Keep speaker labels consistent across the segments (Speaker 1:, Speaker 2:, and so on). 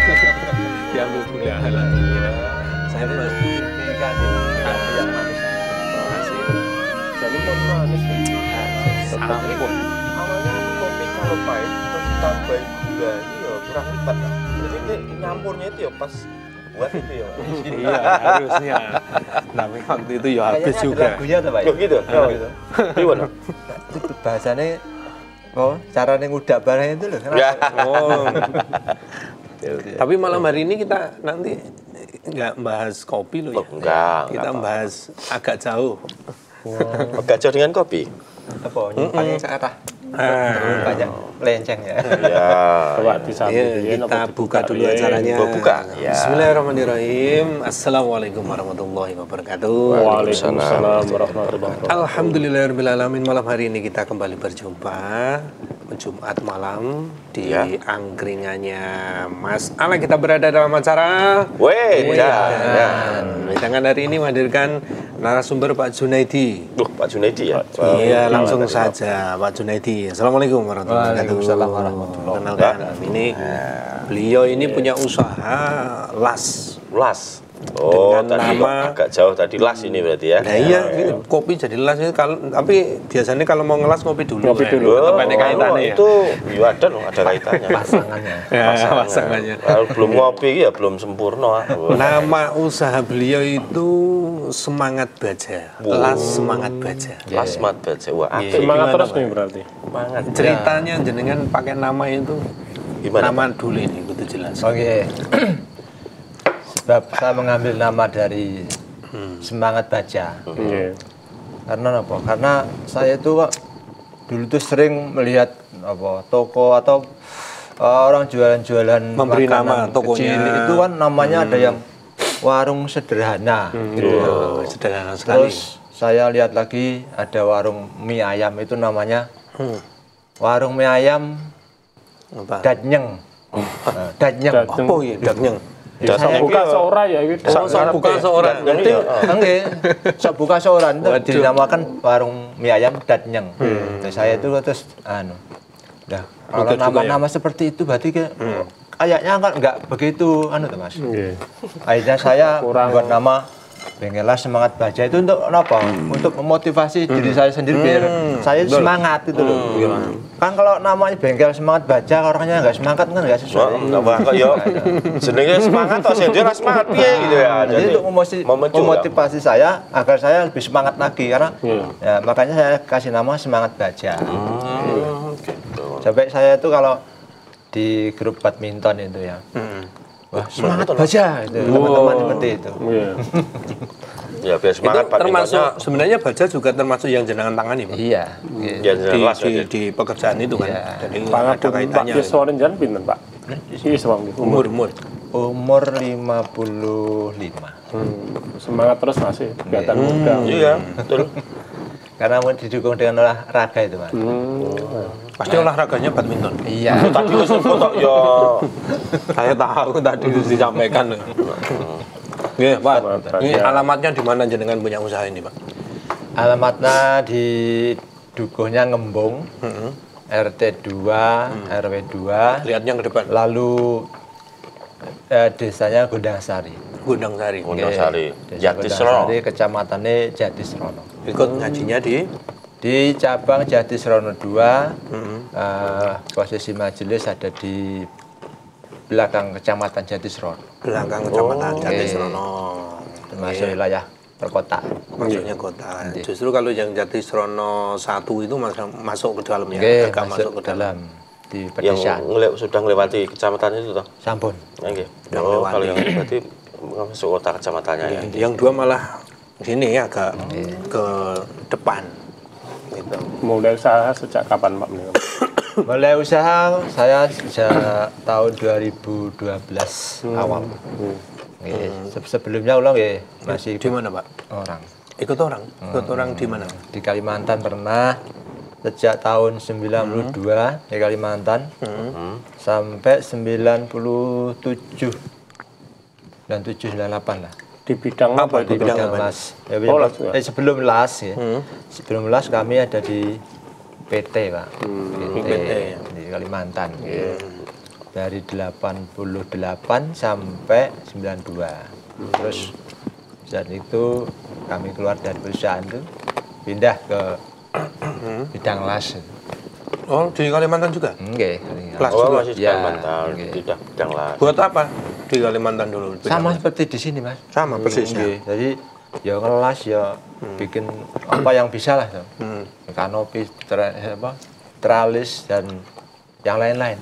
Speaker 1: Diambil budaya lah. Saya pun harus
Speaker 2: ikan yang manis.
Speaker 1: kasih.
Speaker 3: Jadi mau manis
Speaker 1: Sampun.
Speaker 3: awalnya kopi kalau pahit terus tambahin gula ini ya kurang lipat lah. Jadi ini nyampurnya itu ya pas buat itu ya.
Speaker 1: Iya, harusnya. Tapi waktu itu ya habis juga.
Speaker 2: Lagunya tuh, Pak.
Speaker 3: Oh gitu. Oh gitu. Gimana?
Speaker 2: Itu bahasanya cara ngudak barang itu loh.
Speaker 3: Ya.
Speaker 1: Oh. Tapi malam hari ini kita nanti nggak bahas kopi loh ya.
Speaker 3: Oh, enggak
Speaker 1: Kita bahas agak jauh.
Speaker 3: Agak jauh dengan kopi.
Speaker 2: Apa nyimpannya ke arah banyak lenceng ya.
Speaker 3: Ya.
Speaker 4: Coba disambil
Speaker 1: Iya, kita buka dulu acaranya.
Speaker 3: Oh, buka. Ya.
Speaker 1: Bismillahirrahmanirrahim. Assalamualaikum warahmatullahi wabarakatuh.
Speaker 4: Waalaikumsalam warahmatullahi wabarakatuh.
Speaker 1: Alhamdulillahirrahmanirrahim. Malam hari ini kita kembali berjumpa Jumat malam di angkringannya Mas Ala. Kita berada dalam acara
Speaker 3: Wedan.
Speaker 1: Wedangan hari ini menghadirkan narasumber Pak Junaidi.
Speaker 3: Pak Junaidi ya.
Speaker 1: Iya, langsung saja Pak Junaidi. Assalamualaikum warahmatullahi wabarakatuh.
Speaker 2: Waalaikumsalam warahmatullahi
Speaker 1: Kenalkan, ini beliau ini punya usaha las.
Speaker 3: Las. Oh,
Speaker 1: Dengan
Speaker 3: tadi
Speaker 1: nama-
Speaker 3: agak jauh tadi las ini berarti ya.
Speaker 1: Nah iya, ini kopi jadi las itu tapi biasanya kalau mau ngelas kopi dulu.
Speaker 4: Kopi dulu.
Speaker 3: Oh,
Speaker 1: Apa ini kaitannya ya?
Speaker 3: itu ya ada loh, ada kaitannya.
Speaker 2: Pasangannya.
Speaker 1: Ya, pasangannya.
Speaker 3: Kalau belum ngopi ya belum sempurna.
Speaker 1: Nama usaha beliau itu Semangat Baja. Las Semangat Baja.
Speaker 3: Las mat baca. Wah, apik.
Speaker 4: Semangat
Speaker 1: Gimana,
Speaker 4: terus
Speaker 1: Pak?
Speaker 4: nih berarti.
Speaker 3: Semangat.
Speaker 1: Ceritanya jenengan pakai nama itu
Speaker 3: Gimana?
Speaker 1: nama dulu ini itu jelas.
Speaker 2: Oke. Sebab saya mengambil nama dari Semangat Baja.
Speaker 4: Iya.
Speaker 2: Karena apa? Karena saya itu kok dulu tuh sering melihat toko atau orang jualan-jualan
Speaker 1: Memberi nama
Speaker 2: makanan
Speaker 1: tokonya.
Speaker 2: kecil itu kan namanya ada yang warung sederhana gitu.
Speaker 1: Oh, sederhana sekali.
Speaker 2: Terus saya lihat lagi ada warung mie ayam itu namanya warung mie ayam
Speaker 1: Apa?
Speaker 2: Dadnyeng. Dadnyeng.
Speaker 4: Dadnyeng.
Speaker 1: Oh iya, Dagnyeng.
Speaker 4: Saya buka seorang ya gitu.
Speaker 1: Oh, bukan seorang.
Speaker 2: Nanti enggak, saya buka seorang itu dinamakan warung mie ayam Dadnyeng. Terus saya itu terus dah kalau
Speaker 1: Ikut juga
Speaker 2: nama-nama seperti itu berarti kayaknya kan enggak begitu tuh Mas.
Speaker 4: Iya.
Speaker 2: Akhirnya saya
Speaker 4: Kurang.
Speaker 2: buat nama Bengkelas Semangat Baja itu untuk apa? Untuk memotivasi diri saya sendiri biar saya semangat itu loh. Kan kalau namanya Bengkel Semangat Baja orangnya nggak semangat kan nggak sesuai.
Speaker 3: Enggak bakal yo. Jenenge semangat toh sing dia semangat piye gitu ya.
Speaker 2: Jadi untuk memotivasi saya agar saya lebih semangat lagi karena ya, makanya saya kasih nama Semangat Baja.
Speaker 3: gitu.
Speaker 2: Sampai saya itu kalau di grup badminton itu ya, wah semangat Baja itu teman-teman seperti itu.
Speaker 4: Iya.
Speaker 3: Ya biar semangat
Speaker 1: Itu termasuk sebenarnya Baja juga termasuk yang jenengan tangani, Pak.
Speaker 2: Iya.
Speaker 3: ya jelas
Speaker 1: Di pekerjaan itu kan.
Speaker 2: Iya.
Speaker 1: Jadi
Speaker 4: Pangat
Speaker 1: ada
Speaker 4: Pak
Speaker 1: kaitannya.
Speaker 4: Yuswarin Jan pinten, Pak? Iya, sewang umur.
Speaker 1: Umur.
Speaker 2: Umur 55.
Speaker 4: Semangat terus masih kelihatan muda.
Speaker 3: Iya, betul.
Speaker 2: Karena mau didukung dengan olahraga itu, Mas.
Speaker 1: Pasti olahraganya badminton.
Speaker 2: Iya.
Speaker 3: Tadi wis sebut tok yo.
Speaker 1: Saya tahu tadi disampaikan. Nggih, Pak. Ini alamatnya di mana jenengan punya usaha ini, Pak?
Speaker 2: Alamatnya di Dukuhnya Ngembung, RT 2, RW 2,
Speaker 1: Lihatnya ke depan.
Speaker 2: lalu desanya Gondangsari.
Speaker 1: Gudang Sari.
Speaker 3: Gondangsari,
Speaker 2: Desa
Speaker 3: Jatisrono.
Speaker 2: Gondangsari, kecamatannya Jatisrono.
Speaker 1: Ikut ngajinya
Speaker 2: Di cabang Jatisrono 2, posisi majelis ada di belakang kecamatan Jatisrono,
Speaker 1: belakang kecamatan Jatisrono.
Speaker 2: termasuk wilayah perkotaan.
Speaker 1: Maksudnya kota. Justru kalau yang Jatisrono 1 itu masuk ke dalamnya,
Speaker 2: Oke,
Speaker 1: agak masuk ke dalam.
Speaker 2: di
Speaker 3: Yang
Speaker 2: pedesaan.
Speaker 3: sudah melewati kecamatan itu toh.
Speaker 2: Sampun.
Speaker 3: Nggih.
Speaker 1: Sudah
Speaker 3: Oh,
Speaker 1: melewati.
Speaker 3: kalau yang ini berarti masuk kota kecamatannya ya.
Speaker 1: Yang dua malah sini agak ke depan. Gitu.
Speaker 4: Mulai usaha sejak kapan, Pak?
Speaker 2: Mulai usaha saya sejak tahun 2012 awal. Sebelumnya ulang ya masih
Speaker 1: Di mana, Pak?
Speaker 2: orang.
Speaker 1: Ikut orang? Ikut orang di mana?
Speaker 2: Di Kalimantan pernah sejak tahun 92 di Kalimantan sampai 97 dan 798 lah.
Speaker 4: Di bidang
Speaker 1: Apa
Speaker 4: apa?
Speaker 1: di bidang apa?
Speaker 2: las. Ya,
Speaker 4: Oh, las juga.
Speaker 2: sebelum las ya. Sebelum las kami ada di PT, Pak.
Speaker 1: PT, ya.
Speaker 2: Di Kalimantan. dari 88 sampai 92. Terus saat itu kami keluar dari perusahaan itu pindah ke bidang las.
Speaker 1: Oh, di Kalimantan juga?
Speaker 2: Oke.
Speaker 1: Las
Speaker 3: Oh,
Speaker 1: juga?
Speaker 3: masih di
Speaker 2: Ya,
Speaker 3: Kalimantan,
Speaker 2: oke.
Speaker 3: tidak bidang las.
Speaker 1: Buat apa di Kalimantan dulu?
Speaker 2: Sama seperti di sini, Mas.
Speaker 1: Sama persis ya.
Speaker 2: Jadi ya ngelas ya bikin apa yang bisa lah. Kanopi, teralis dan yang lain-lain.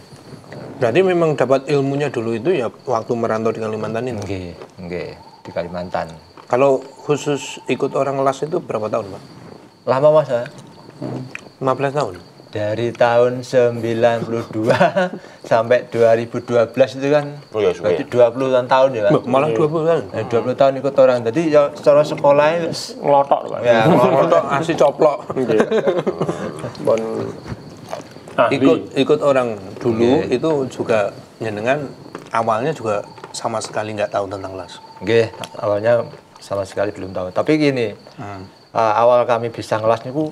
Speaker 1: Berarti memang dapat ilmunya dulu itu ya waktu merantau di Kalimantan ini.
Speaker 2: Nggih, di Kalimantan.
Speaker 1: Kalau khusus ikut orang las itu berapa tahun, Pak?
Speaker 2: Lama Mas, ya?
Speaker 1: 15 tahun.
Speaker 2: Dari tahun 92 sampai 2012 itu kan
Speaker 3: Oh ya, sudah.
Speaker 2: berarti 20-an tahun ya, Pak.
Speaker 1: Malah 20 tahun.
Speaker 2: 20 tahun ikut orang. Jadi ya secara sekolah
Speaker 4: Ngelotok, Pak.
Speaker 2: ya
Speaker 1: Foto asli coplok.
Speaker 4: Nggih. Bon ahli.
Speaker 1: Ikut orang dulu itu juga jenengan awalnya juga sama sekali nggak tahu tentang las.
Speaker 2: nggih, awalnya sama sekali belum tahu. Tapi gini, awal kami bisa ngelas niku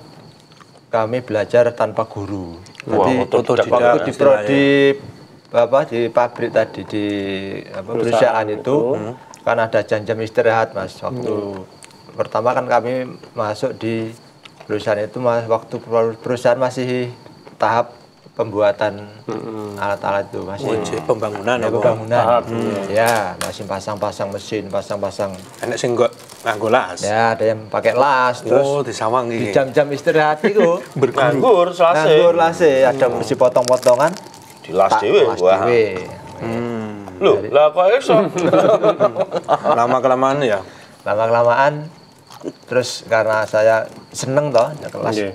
Speaker 2: kami belajar tanpa guru.
Speaker 3: Wah,
Speaker 2: Jadi
Speaker 3: otodidak
Speaker 2: waktu di
Speaker 1: istilahnya.
Speaker 2: di pabrik tadi di perusahaan itu kan ada jam-jam istirahat, Mas. Waktu pertama kan kami masuk di perusahaan itu waktu perusahaan masih tahap pembuatan alat-alat itu masih
Speaker 1: Pembangunan
Speaker 2: ya,
Speaker 1: apa?
Speaker 2: pembangunan.
Speaker 4: Tahap,
Speaker 2: Ya, masih pasang-pasang mesin, pasang-pasang.
Speaker 1: Enak sing nggo nganggo las.
Speaker 2: Ya, ada yang pakai las, terus
Speaker 1: Oh, disawang
Speaker 2: di
Speaker 1: iki.
Speaker 2: jam-jam istirahat itu
Speaker 3: Nganggur selasa.
Speaker 2: nganggur lase, ada mesti potong-potongan,
Speaker 3: Di las
Speaker 2: tak
Speaker 3: dhewe.
Speaker 2: las
Speaker 3: Wah.
Speaker 2: dhewe.
Speaker 3: Loh, lah kok iso?
Speaker 1: Lama-kelamaan ya.
Speaker 2: Lama-kelamaan terus karena saya seneng toh ya kelas.
Speaker 4: Nggih.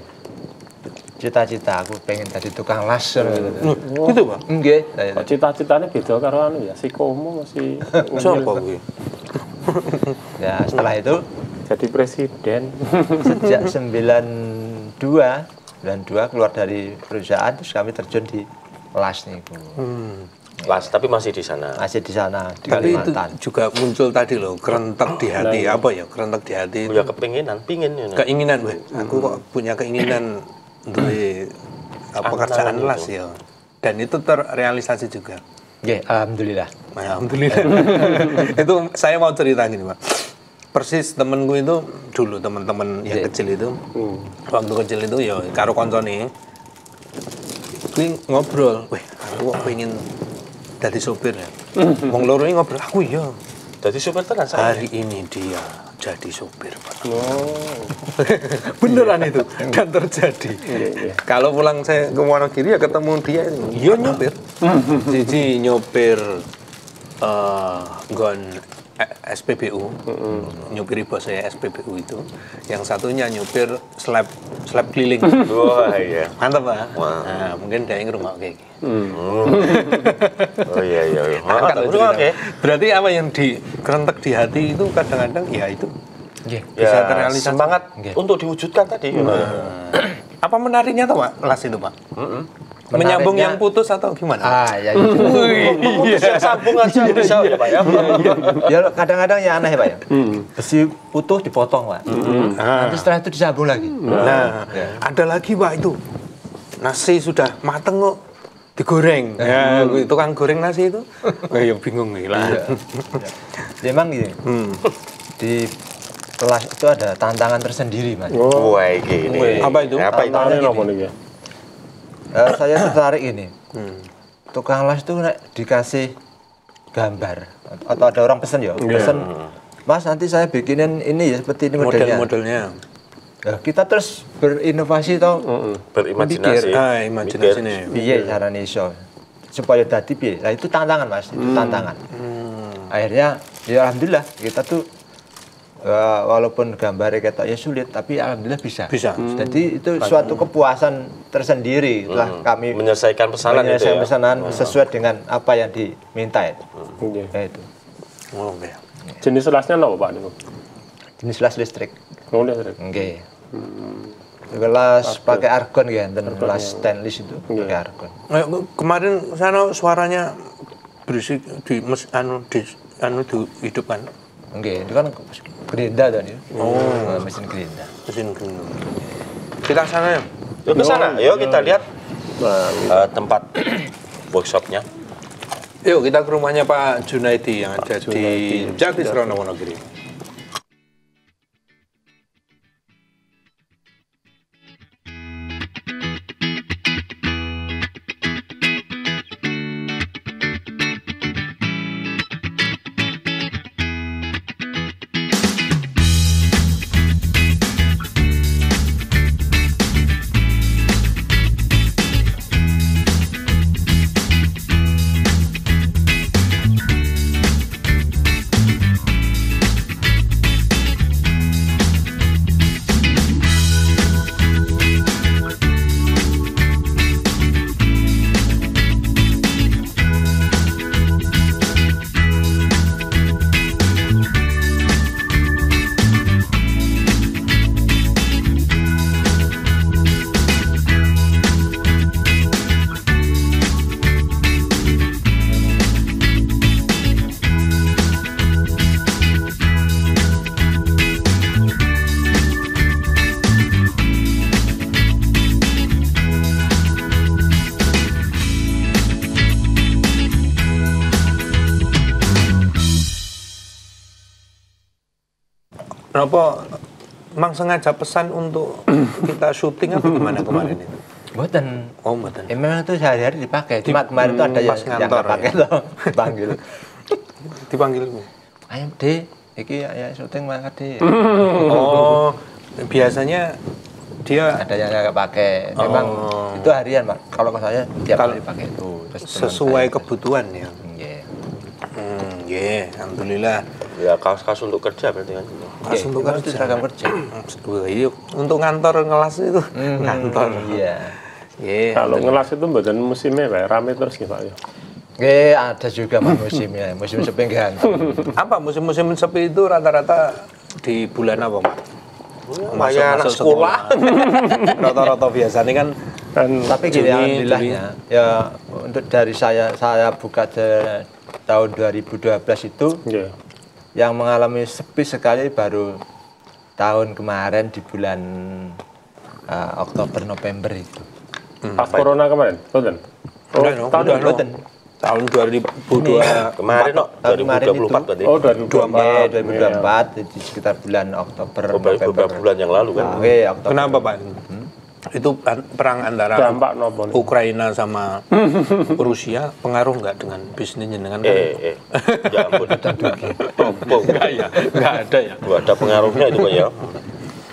Speaker 2: Cita-cita aku pengen jadi tukang las.
Speaker 1: Gitu, Pak.
Speaker 2: Nggih,
Speaker 4: Kok cita-citanya beda karo anu ya, si Komo masih
Speaker 1: Sopo kuwi?
Speaker 2: Ya, setelah itu
Speaker 4: jadi presiden.
Speaker 2: sejak 92 keluar dari perusahaan terus kami terjun di las niku.
Speaker 3: Las, tapi masih di sana.
Speaker 2: Masih di sana di
Speaker 1: Tapi itu
Speaker 2: Kalimantan.
Speaker 1: juga muncul tadi loh, kerentek di hati. Apa ya? Kerentek di hati.
Speaker 3: Ya kepingin ya.
Speaker 1: Keinginan, weh. Aku kok punya keinginan duwe pekerjaan las ya. Dan itu terrealisasi juga.
Speaker 2: Nggih, alhamdulillah.
Speaker 1: Alhamdulillah. Itu saya mau cerita gini, Pak. Persis temenku itu dulu teman-teman yang kecil itu, waktu kecil itu ya karo koncone, kuwi ngobrol, weh aku kok pengen jadi sopir ya. Wong loro ini ngobrol, aku iya.
Speaker 3: Jadi supir tenan saya.
Speaker 1: Hari ini dia jadi sopir, Pak.
Speaker 4: Oh.
Speaker 1: Beneran itu dan terjadi. Kalau pulang saya ke Wonogiri ya ketemu dia, iya nyopir. Jadi nyopir nggon SPBU, nyopir bos saya SPBU itu. Yang satunya nyopir slab keliling.
Speaker 3: Wah, iya.
Speaker 1: Mantap, Pak.
Speaker 3: Wah.
Speaker 1: Nah, mungkin dia ngerumah kayak gini.
Speaker 3: Oh iya.
Speaker 1: Angkat loh
Speaker 3: Oke.
Speaker 1: cerita. Berarti apa yang kerentek di hati itu kadang-kadang ya itu
Speaker 2: Nggih.
Speaker 1: bisa
Speaker 3: Ya,
Speaker 1: terrealisasi.
Speaker 3: semangat untuk diwujudkan tadi.
Speaker 1: Apa menariknya tuh, Pak? Las itu, Pak? Menyambung
Speaker 2: Menariknya-
Speaker 1: yang putus atau gimana?
Speaker 2: Ya itu.
Speaker 3: Memutus yang sambung aja bisa ya Pak ya.
Speaker 2: Ya kadang-kadang ya aneh, Pak ya. Besi utuh dipotong, Pak. Nanti setelah itu disambung lagi.
Speaker 1: Nah, ada lagi, Pak, itu. Nasi sudah mateng kok digoreng. Ya, tukang goreng nasi itu. Ya bingung nih lah.
Speaker 2: Memang gini. Di kelas itu ada tantangan tersendiri, Mas.
Speaker 3: Wah, gini.
Speaker 1: Apa itu?
Speaker 3: Apa itu?
Speaker 4: Tantangannya apa nih ya?
Speaker 2: Saya tertarik ini. Tukang las itu nek dikasih gambar atau ada orang pesen ya, pesen, Mas nanti saya bikinin ini ya seperti ini modelnya.
Speaker 1: Model-modelnya.
Speaker 2: Ya, kita terus berinovasi toh,
Speaker 3: Berimajinasi.
Speaker 1: Imajinasi nih.
Speaker 2: piye carane iso supaya dadi piye. Nah itu tantangan, Mas, itu tantangan. Akhirnya ya alhamdulillah kita tuh walaupun gambarnya ketok ya sulit tapi alhamdulillah bisa.
Speaker 1: Bisa.
Speaker 2: Jadi itu suatu kepuasan tersendiri setelah kami
Speaker 3: Menyelesaikan pesanan itu
Speaker 2: menyelesaikan
Speaker 3: ya.
Speaker 2: pesanan sesuai dengan apa yang diminta itu.
Speaker 4: Nggih.
Speaker 2: Ya itu.
Speaker 1: Oh, oke.
Speaker 4: Jenis lasnya apa Pak niku?
Speaker 2: Jenis las listrik.
Speaker 4: Oh, listrik.
Speaker 2: Nggih. Gelas pakai argon ya, dan gelas stainless itu pakai argon.
Speaker 1: Kemarin sana suaranya berisik di dihidupkan.
Speaker 2: Nggih, itu kan gerinda tadi. Mesin gerinda.
Speaker 1: Mesin gendong. Kita sana ya.
Speaker 3: Yuk ke sana. Yuk kita lihat tempat workshopnya.
Speaker 1: Yuk kita ke rumahnya Pak Junaidi yang ada di Jatisrono Wonogiri. Kenapa Mang sengaja pesan untuk kita syuting apa gimana kemarin itu?
Speaker 2: Mboten.
Speaker 1: Oh, mboten.
Speaker 2: Memang itu sehari-hari dipakai. Cuma kemarin itu ada
Speaker 1: pas
Speaker 2: yang
Speaker 1: ngantor,
Speaker 2: nggak pakai
Speaker 1: ya?
Speaker 2: loh. Panggil.
Speaker 1: Dipanggil.
Speaker 2: Ayo, De. Iki ya syuting mangkat, De.
Speaker 1: Oh, biasanya dia
Speaker 2: Ada yang nggak pakai. Memang itu harian, Pak. Kalau ke saya tiap
Speaker 1: Kalau
Speaker 2: hari pakai itu. Terus teman
Speaker 1: sesuai
Speaker 2: saya-
Speaker 1: kebutuhan ya.
Speaker 2: Iya.
Speaker 1: Alhamdulillah.
Speaker 3: Ya kaos-kaos untuk kerja berarti kan.
Speaker 1: Pas untuk
Speaker 2: Memang itu seragam kerja.
Speaker 1: Iya, untuk ngantor ngelas itu ngantor.
Speaker 2: Iya.
Speaker 1: Iya.
Speaker 4: Kalau ngelas itu badan musimnya Pak, rame terus gitu Pak ya.
Speaker 2: Ada juga Pak musimnya. Musim sepi ganti.
Speaker 1: Apa musim-musim sepi itu rata-rata di bulan apa, Pak?
Speaker 3: Kayak anak sekolah.
Speaker 1: Rata-rata biasanya kan
Speaker 2: Tapi gini, alhamdulillahnya ya untuk dari saya buka tahun 2012 itu
Speaker 4: Iya.
Speaker 2: yang mengalami sepi sekali baru tahun kemarin di bulan Oktober November itu.
Speaker 4: Pas corona kemarin, betul?
Speaker 1: Udah, no?
Speaker 4: tahun
Speaker 1: Udah, no?
Speaker 2: Betul.
Speaker 1: tahun 2002
Speaker 3: Kemarin no,
Speaker 2: Tahun kemarin
Speaker 3: 2024 berarti.
Speaker 4: Oh, 2024.
Speaker 2: 2024 di sekitar bulan Oktober
Speaker 3: Beberapa
Speaker 2: November.
Speaker 3: bulan yang lalu kan.
Speaker 2: Oke, Oktober.
Speaker 1: Kenapa, Pak? Itu perang antara
Speaker 4: Dampak nopo nih?
Speaker 1: Ukraina sama Rusia pengaruh nggak dengan bisnisnya dengan
Speaker 3: Ya ampun. Sombong.
Speaker 1: Enggak ya, nggak ada ya.
Speaker 3: Nggak ada pengaruhnya itu Pak ya.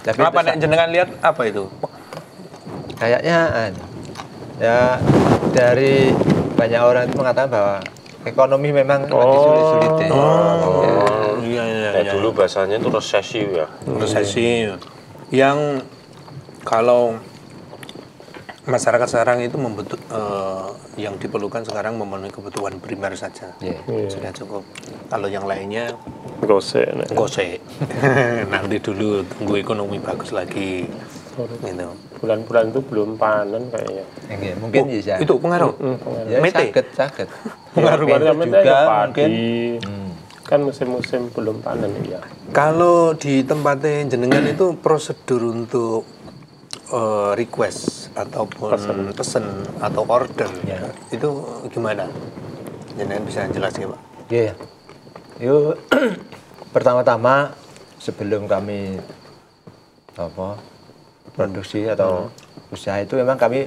Speaker 2: Tapi
Speaker 1: Kenapa
Speaker 2: itu
Speaker 1: nek jenengan lihat apa itu?
Speaker 2: kayaknya ya dari banyak orang itu mengatakan bahwa ekonomi memang lagi sulit-sulit ya.
Speaker 1: Iya, iya,
Speaker 3: Nah,
Speaker 1: iya.
Speaker 3: dulu bahasanya itu resesi ya.
Speaker 1: Resesi yang kalau masyarakat sekarang itu yang diperlukan sekarang memenuhi kebutuhan primer saja.
Speaker 2: Iya.
Speaker 1: Sudah cukup. Kalau yang lainnya
Speaker 4: Gosek. nek.
Speaker 1: gosek. Nanti dulu tunggu ekonomi bagus lagi. Gitu.
Speaker 4: Bulan-bulan itu belum panen kayaknya.
Speaker 2: Iya, mungkin bisa.
Speaker 1: Itu pengaruh.
Speaker 2: Ya,
Speaker 1: Mete?
Speaker 2: sakit.
Speaker 1: Pengaruh
Speaker 2: Mete
Speaker 4: Kemarin
Speaker 2: juga
Speaker 4: ada
Speaker 2: mungkin.
Speaker 4: padi. Kan musim-musim belum panen ya.
Speaker 1: Kalau di tempatnya jenengan itu prosedur untuk request ataupun pesen atau order itu gimana? Jenengan bisa jelaskan, Pak?
Speaker 2: Iya. Yuk pertama-tama sebelum kami produksi atau usaha itu memang kami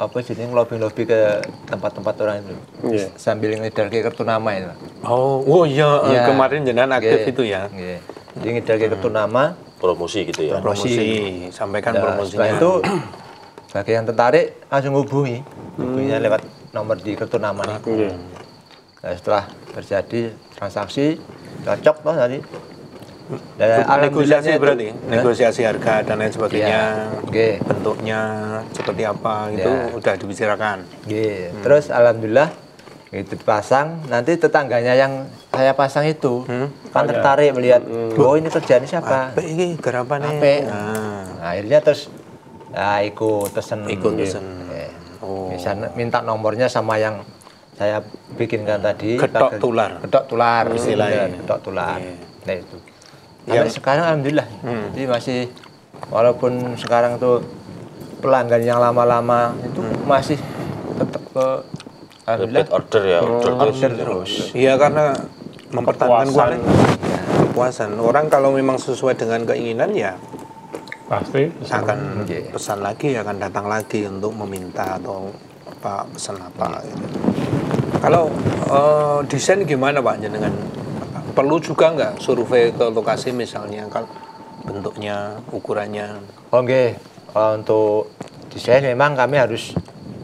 Speaker 2: ngelobi ke tempat-tempat orang itu
Speaker 4: Iya.
Speaker 2: sambil ngedar ke kartu nama itu.
Speaker 1: Oh iya,
Speaker 2: Iya.
Speaker 1: kemarin jenengan aktif
Speaker 2: Iya.
Speaker 1: itu ya.
Speaker 2: Iya. Jadi ngedar ke kartu nama.
Speaker 3: Promosi gitu ya.
Speaker 1: Promosi, sampaikan
Speaker 2: Nah,
Speaker 1: promosinya.
Speaker 2: setelah itu bagi yang tertarik langsung hubunginya lewat nomor di kartu nama nih.
Speaker 4: Iya.
Speaker 2: Nah, setelah terjadi transaksi cocok toh tadi. Dan
Speaker 1: negosiasi
Speaker 2: alhamdulillahnya itu-
Speaker 1: berarti,
Speaker 2: Hah?
Speaker 1: negosiasi harga dan lain sebagainya,
Speaker 2: Iya. Oke.
Speaker 1: bentuknya seperti apa itu
Speaker 2: Iya.
Speaker 1: udah dibicarakan.
Speaker 2: Iya. Terus alhamdulillah itu dipasang, nanti tetangganya yang saya pasang itu kan tertarik melihat, oh ini kerjaan siapa?
Speaker 1: Apa ini garapannya?
Speaker 2: Ape.
Speaker 1: Nah,
Speaker 2: Akhirnya terus ikut pesen.
Speaker 1: ikut pesen.
Speaker 2: Iya.
Speaker 1: Oh.
Speaker 2: Bisa minta nomornya sama yang saya bikinkan tadi.
Speaker 1: Getok tular.
Speaker 2: Getok tular
Speaker 1: Istilahnya.
Speaker 2: iya, getok tular.
Speaker 1: Iya.
Speaker 2: Nah itu. Sampai sekarang alhamdulillah. Jadi masih walaupun sekarang tuh pelanggan yang lama-lama itu masih tetap ke alhamdulillah
Speaker 3: Repeat order ya,
Speaker 2: order terus.
Speaker 1: Iya, karena mempertahankan
Speaker 4: Kepuasan.
Speaker 1: kualitas. Kepuasan. Orang kalau memang sesuai dengan keinginan ya
Speaker 4: Pasti.
Speaker 1: akan
Speaker 2: Iya.
Speaker 1: pesan lagi, akan datang lagi untuk meminta atau apa pesan apa gitu. Kalau desain gimana Pak jenengan? Perlu juga nggak survei ke lokasi misalnya kan bentuknya, ukurannya?
Speaker 2: Oke, untuk desain memang kami harus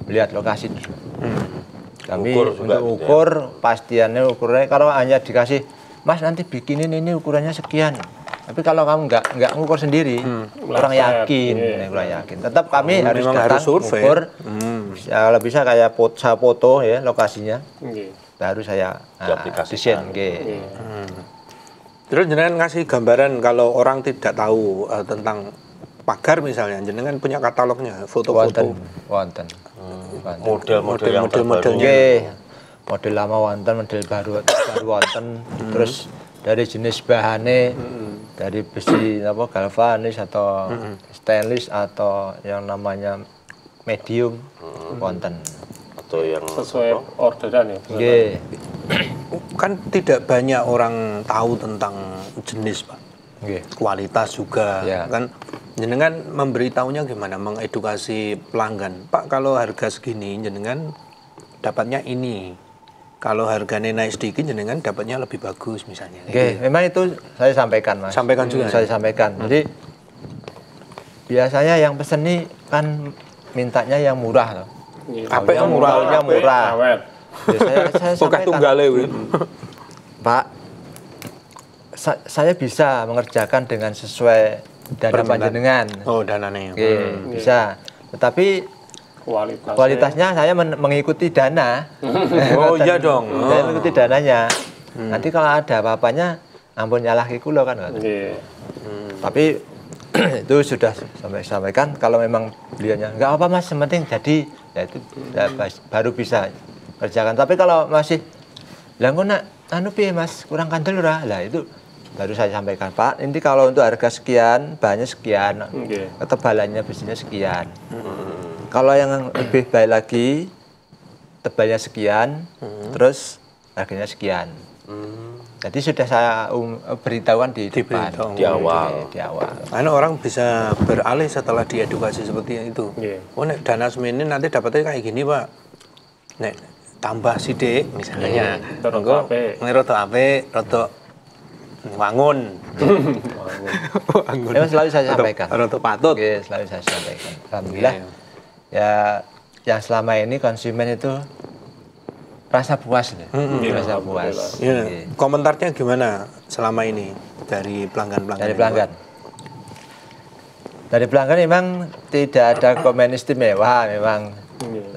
Speaker 2: melihat lokasi dulu. Kami
Speaker 3: Ukur juga
Speaker 2: untuk
Speaker 3: gitu ya.
Speaker 2: ukur pastiannya ukurannya kalau hanya dikasih Mas nanti bikinin ini ukurannya sekian. Tapi kalau kamu nggak ngukur sendiri, kurang yakin, kurang yakin. Tetap kami harus
Speaker 1: memang
Speaker 2: datang
Speaker 1: harus survei.
Speaker 2: ukur. Kalau bisa kayak saya foto ya lokasinya,
Speaker 4: Nggih.
Speaker 2: baru saya
Speaker 3: Diaplikasikan.
Speaker 2: desain. nggih.
Speaker 1: Terus jenengan ngasih gambaran kalau orang tidak tahu tentang pagar misalnya, jenengan punya katalognya, foto-foto.
Speaker 2: Wonten.
Speaker 3: Model-model yang
Speaker 1: Model-modelnya.
Speaker 3: terbaru.
Speaker 2: Oke, model lama wonten, model baru wonten. Terus dari jenis bahannya, dari besi apa galvanis atau stainless atau yang namanya medium wonten.
Speaker 3: Atau yang
Speaker 4: Sesuai orderan ya.
Speaker 2: Oke,
Speaker 1: Kan tidak banyak orang tahu tentang jenis Pak.
Speaker 2: oke.
Speaker 1: Kualitas juga
Speaker 2: Ya.
Speaker 1: kan jenengan memberitahunya gimana, mengedukasi pelanggan Pak kalau harga segini jenengan dapatnya ini, kalau harganya naik sedikit jenengan dapatnya lebih bagus misalnya.
Speaker 2: Oke, memang itu saya sampaikan Mas.
Speaker 1: Sampaikan juga,
Speaker 2: Saya
Speaker 1: ya?
Speaker 2: sampaikan. Jadi biasanya yang pesen nih kan mintanya yang murah loh.
Speaker 4: Nggih.
Speaker 1: Apa yang murah?
Speaker 2: Maunya murah.
Speaker 4: Awet.
Speaker 2: Ya, saya
Speaker 1: Bukan
Speaker 2: sampaikan.
Speaker 1: tunggale wih.
Speaker 2: Pak, saya bisa mengerjakan dengan sesuai dana
Speaker 1: Permintaan.
Speaker 2: panjenengan.
Speaker 1: Oh dananya.
Speaker 2: Oke, bisa. Tetapi kualitasnya saya mengikuti dana.
Speaker 1: Oh iya dong.
Speaker 2: Saya mengikuti dananya. Nanti kalau ada apa-apanya, ampun nyalah kulo kan.
Speaker 4: Nggih.
Speaker 2: Tapi itu sudah sampaikan kalau memang beliaunya nggak apa Mas, yang penting jadi ya itu ya, baru bisa kerjakan. Tapi kalau masih lah kok nak anu piye Mas, kurang kandel ora. Lah itu baru saya sampaikan, Pak, ini kalau untuk harga sekian, bahannya sekian,
Speaker 4: Oke.
Speaker 2: ketebalannya besinya sekian. Kalau yang lebih baik lagi, tebalnya sekian, terus harganya sekian. Jadi sudah saya beritahukan di depan,
Speaker 1: Diberitahu.
Speaker 3: Di awal.
Speaker 2: Di awal.
Speaker 1: Karena orang bisa beralih setelah diedukasi seperti itu.
Speaker 4: Iya.
Speaker 1: Oh nek dana semini nanti dapatnya kayak gini Pak. Nek tambah sidik misalnya.
Speaker 4: Rada
Speaker 1: Engko
Speaker 4: apik.
Speaker 1: rada apik, rada wangun. Wangun.
Speaker 2: Memang selalu saya sampaikan.
Speaker 1: Rada patut.
Speaker 2: Oke, selalu saya sampaikan. Alhamdulillah,
Speaker 1: Iya.
Speaker 2: ya yang selama ini konsumen itu rasa puas, rasa puas.
Speaker 1: Iya.
Speaker 2: Oke.
Speaker 1: Komentarnya gimana selama ini dari pelanggan-pelanggan?
Speaker 2: Dari pelanggan. Dari pelanggan memang tidak ada komen istimewa, memang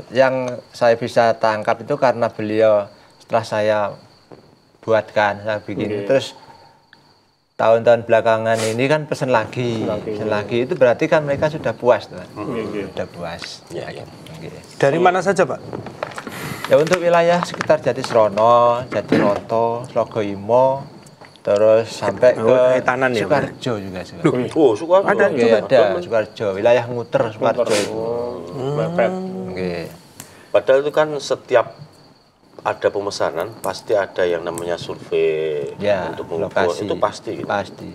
Speaker 2: yang saya bisa tangkap itu karena beliau setelah saya buatkan, saya bikin, terus tahun-tahun belakangan ini kan pesen lagi itu berarti kan mereka sudah puas, tuh. Sudah puas.
Speaker 3: Ya, ya.
Speaker 2: Oke.
Speaker 1: Dari mana saja Pak?
Speaker 2: Ya untuk wilayah sekitar Jatisrono, Jatiroto, Slogoimo, terus sampai ke
Speaker 1: Etanan ya,
Speaker 2: Sukarjo juga.
Speaker 3: Oh, suka
Speaker 1: Ada
Speaker 2: Oke,
Speaker 1: juga.
Speaker 2: ada Sukarjo, wilayah Nguter Sukarjo itu.
Speaker 4: Mepet.
Speaker 2: Oke.
Speaker 3: Padahal itu kan setiap ada pemesanan pasti ada yang namanya survei
Speaker 2: Ya,
Speaker 3: untuk mengukur.
Speaker 2: lokasi.
Speaker 3: Itu pasti gitu.
Speaker 2: Pasti.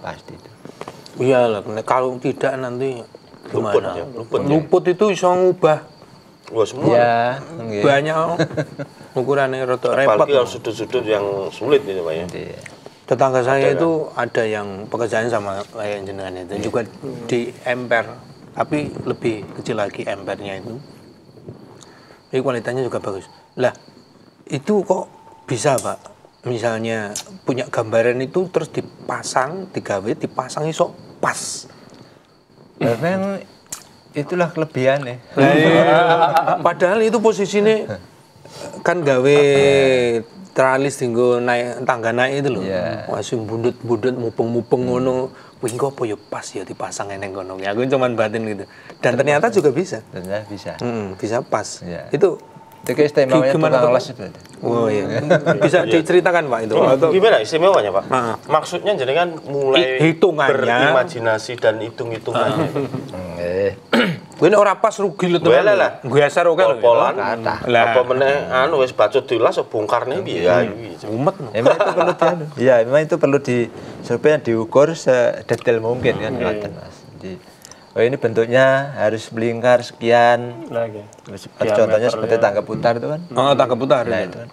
Speaker 2: Pasti itu.
Speaker 1: Iya lah, kalau tidak nanti
Speaker 3: Luput
Speaker 1: gimana?
Speaker 3: ya, luput ya.
Speaker 1: Luput itu bisa ngubah
Speaker 3: Wah, semua.
Speaker 2: Ya, oke.
Speaker 1: banyak ukurannya rada repot.
Speaker 3: Apalagi kalau sudut-sudut yang sulit gitu Pak ya.
Speaker 2: Iya.
Speaker 1: Tetangga saya itu ada yang pekerjaan sama kayak jenengan itu juga di emper, tapi lebih kecil lagi empernya itu. Jadi kualitasnya juga bagus. Lah, itu kok bisa Pak? Misalnya punya gambaran itu terus dipasang, digawe, dipasang iso pas.
Speaker 2: Ya, memang itulah kelebihan ya.
Speaker 1: Lah, iya. Padahal itu posisinya kan gawe teralis tinggal naik tangga naik itu loh.
Speaker 2: Iya.
Speaker 1: Masih bundut-bundut mupeng-mupeng ngono. Wih kok apa ya pas ya dipasang eneng kono. Ya aku cuman batin gitu. Dan ternyata juga bisa.
Speaker 2: Ternyata bisa.
Speaker 1: Bisa pas.
Speaker 2: Iya.
Speaker 1: Itu
Speaker 2: Itu keistimewanya
Speaker 1: Gimana
Speaker 2: tukang
Speaker 1: tuh,
Speaker 2: les itu.
Speaker 1: oh iya. Bisa diceritakan Pak itu. Atau
Speaker 3: Gimana istimewanya Pak?
Speaker 1: Heeh.
Speaker 3: Maksudnya jadi kan mulai
Speaker 1: Hitungannya.
Speaker 3: berimajinasi dan hitung-hitungannya.
Speaker 1: Gue ora pas rugi lho
Speaker 3: Boleh lah.
Speaker 1: Gue geser oke lho.
Speaker 3: Polan.
Speaker 1: Lah.
Speaker 3: Apa meneh anu wis bacot dilas bongkarne piye ya iki.
Speaker 1: Umet.
Speaker 2: Memang itu perlu ya memang itu perlu supaya diukur sedetail mungkin kan ngoten Mas. Jadi oh ini bentuknya harus melingkar sekian.
Speaker 4: Nah, gitu.
Speaker 2: Contohnya seperti tangga putar itu kan.
Speaker 1: Oh, tangga putar.
Speaker 2: Nah, itu kan.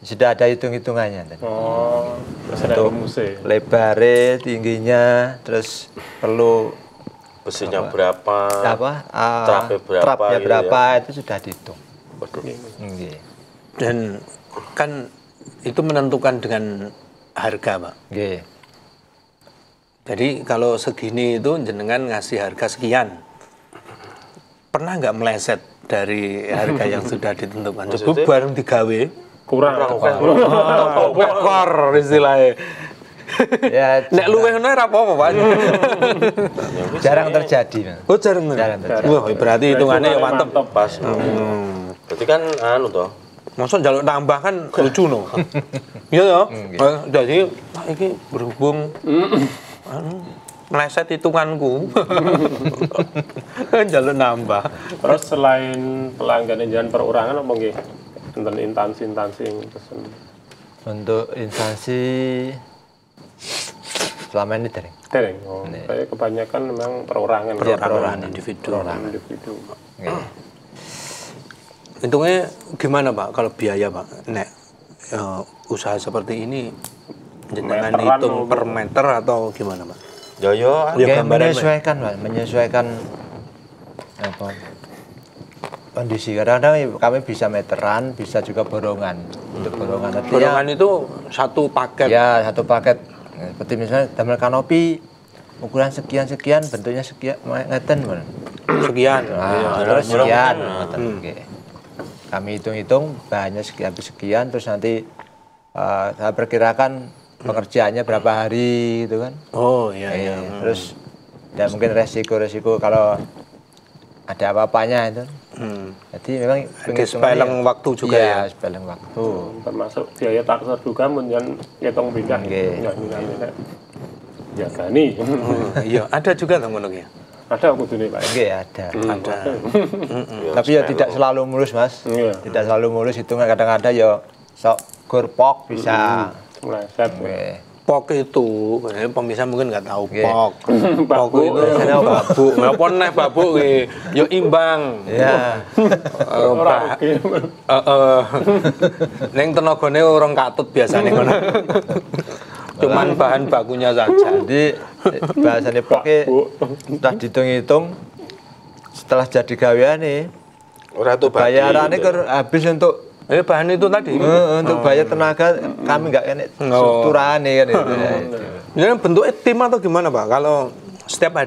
Speaker 2: Sudah ada hitung-hitungannya tadi.
Speaker 4: Oh, terus ada
Speaker 2: Untuk
Speaker 4: rumusnya.
Speaker 2: lebarnya, tingginya, terus perlu
Speaker 3: Besinya berapa? Trapnya berapa?
Speaker 2: trapnya
Speaker 3: gitu
Speaker 2: berapa
Speaker 3: ya.
Speaker 2: itu sudah dihitung.
Speaker 3: Waduh.
Speaker 2: Nggih.
Speaker 1: Dan kan itu menentukan dengan harga, Pak.
Speaker 2: Nggih.
Speaker 1: Jadi kalau segini itu jenengan ngasih harga sekian. Pernah nggak meleset dari harga yang sudah ditentukan? Cukup bareng digawe.
Speaker 4: Kurang.
Speaker 1: Pekor istilahnya.
Speaker 2: Ya
Speaker 1: Nek luweh ngono ora apa-apa, Pak.
Speaker 2: jarang terjadi.
Speaker 1: Oh, jarang.
Speaker 2: Jarang terjadi.
Speaker 1: Wah, berarti hitungannya ya mantep.
Speaker 3: Pas. Berarti kan anu toh.
Speaker 1: Maksud jaluk tambah kan lucu no. Iya ya. Jadi iki berhubung meleset hitunganku. Jaluk nambah.
Speaker 4: Terus selain pelanggan jangan perorangan apa nggih? Enten instansi-instansi yang pesen.
Speaker 2: Untuk instansi selama ini dereng.
Speaker 4: Dereng. Oh, saya kebanyakan memang perorangan.
Speaker 1: Perorangan individu.
Speaker 4: Individu.
Speaker 1: Untungnya gimana Pak kalau biaya Pak? Nek usaha seperti ini jenengan
Speaker 4: Meteran
Speaker 1: hitung
Speaker 4: apa?
Speaker 1: per meter atau gimana Pak?
Speaker 3: Ya
Speaker 1: Ya,
Speaker 2: Ya,
Speaker 1: gambaran,
Speaker 2: menyesuaikan, Mas, menyesuaikan apa kondisi. Kadang-kadang kami bisa meteran, bisa juga borongan. Untuk borongan artinya
Speaker 1: Borongan itu satu paket.
Speaker 2: ya satu paket. Seperti misalnya damel kanopi ukuran sekian-sekian, bentuknya sekian, ngeten Mas.
Speaker 1: Sekian.
Speaker 2: Terus sekian. ngoten, nggih. Kami hitung-hitung bahannya sekian, terus nanti saya perkirakan pengerjaannya berapa hari gitu kan.
Speaker 1: Oh iya iya.
Speaker 2: Terus dan mungkin resiko-resiko kalau ada apa-apanya itu. Jadi memang
Speaker 1: Ada spelling waktu juga ya.
Speaker 2: spelling waktu.
Speaker 4: Termasuk biaya tak terduga menjan ngitung pindah.
Speaker 2: Nggih.
Speaker 4: Ya gani.
Speaker 1: Iya, ada juga tang ngono ki.
Speaker 4: Ada kudune Pak.
Speaker 2: Nggih ada.
Speaker 1: Ada.
Speaker 2: Tapi ya tidak selalu mulus, Mas.
Speaker 4: Iya.
Speaker 2: Tidak selalu mulus, hitungan kadang-kadang ya sok gurpok bisa.
Speaker 4: Meleset.
Speaker 2: Nggih.
Speaker 1: Pok itu, pemirsa mungkin nggak tahu
Speaker 2: Nggih.
Speaker 1: pok. Pok itu
Speaker 2: Biasanya apa?
Speaker 1: babuk. Apa neh babuk ki? Yo imbang.
Speaker 2: Ya.
Speaker 4: Ora oke.
Speaker 1: Neng tenagane orang katut biasanya ngono. Cuman bahan bakunya saja.
Speaker 2: Jadi bahasanya pokoknya sudah dihitung-hitung setelah jadi gawean nih
Speaker 3: Ora tuh
Speaker 2: bayarannya habis untuk
Speaker 1: Bahan itu tadi.
Speaker 2: untuk bayar tenaga kami nggak enak strukturannya kan itu.
Speaker 1: Ini bentuknya tim atau gimana Pak? Kalau setiap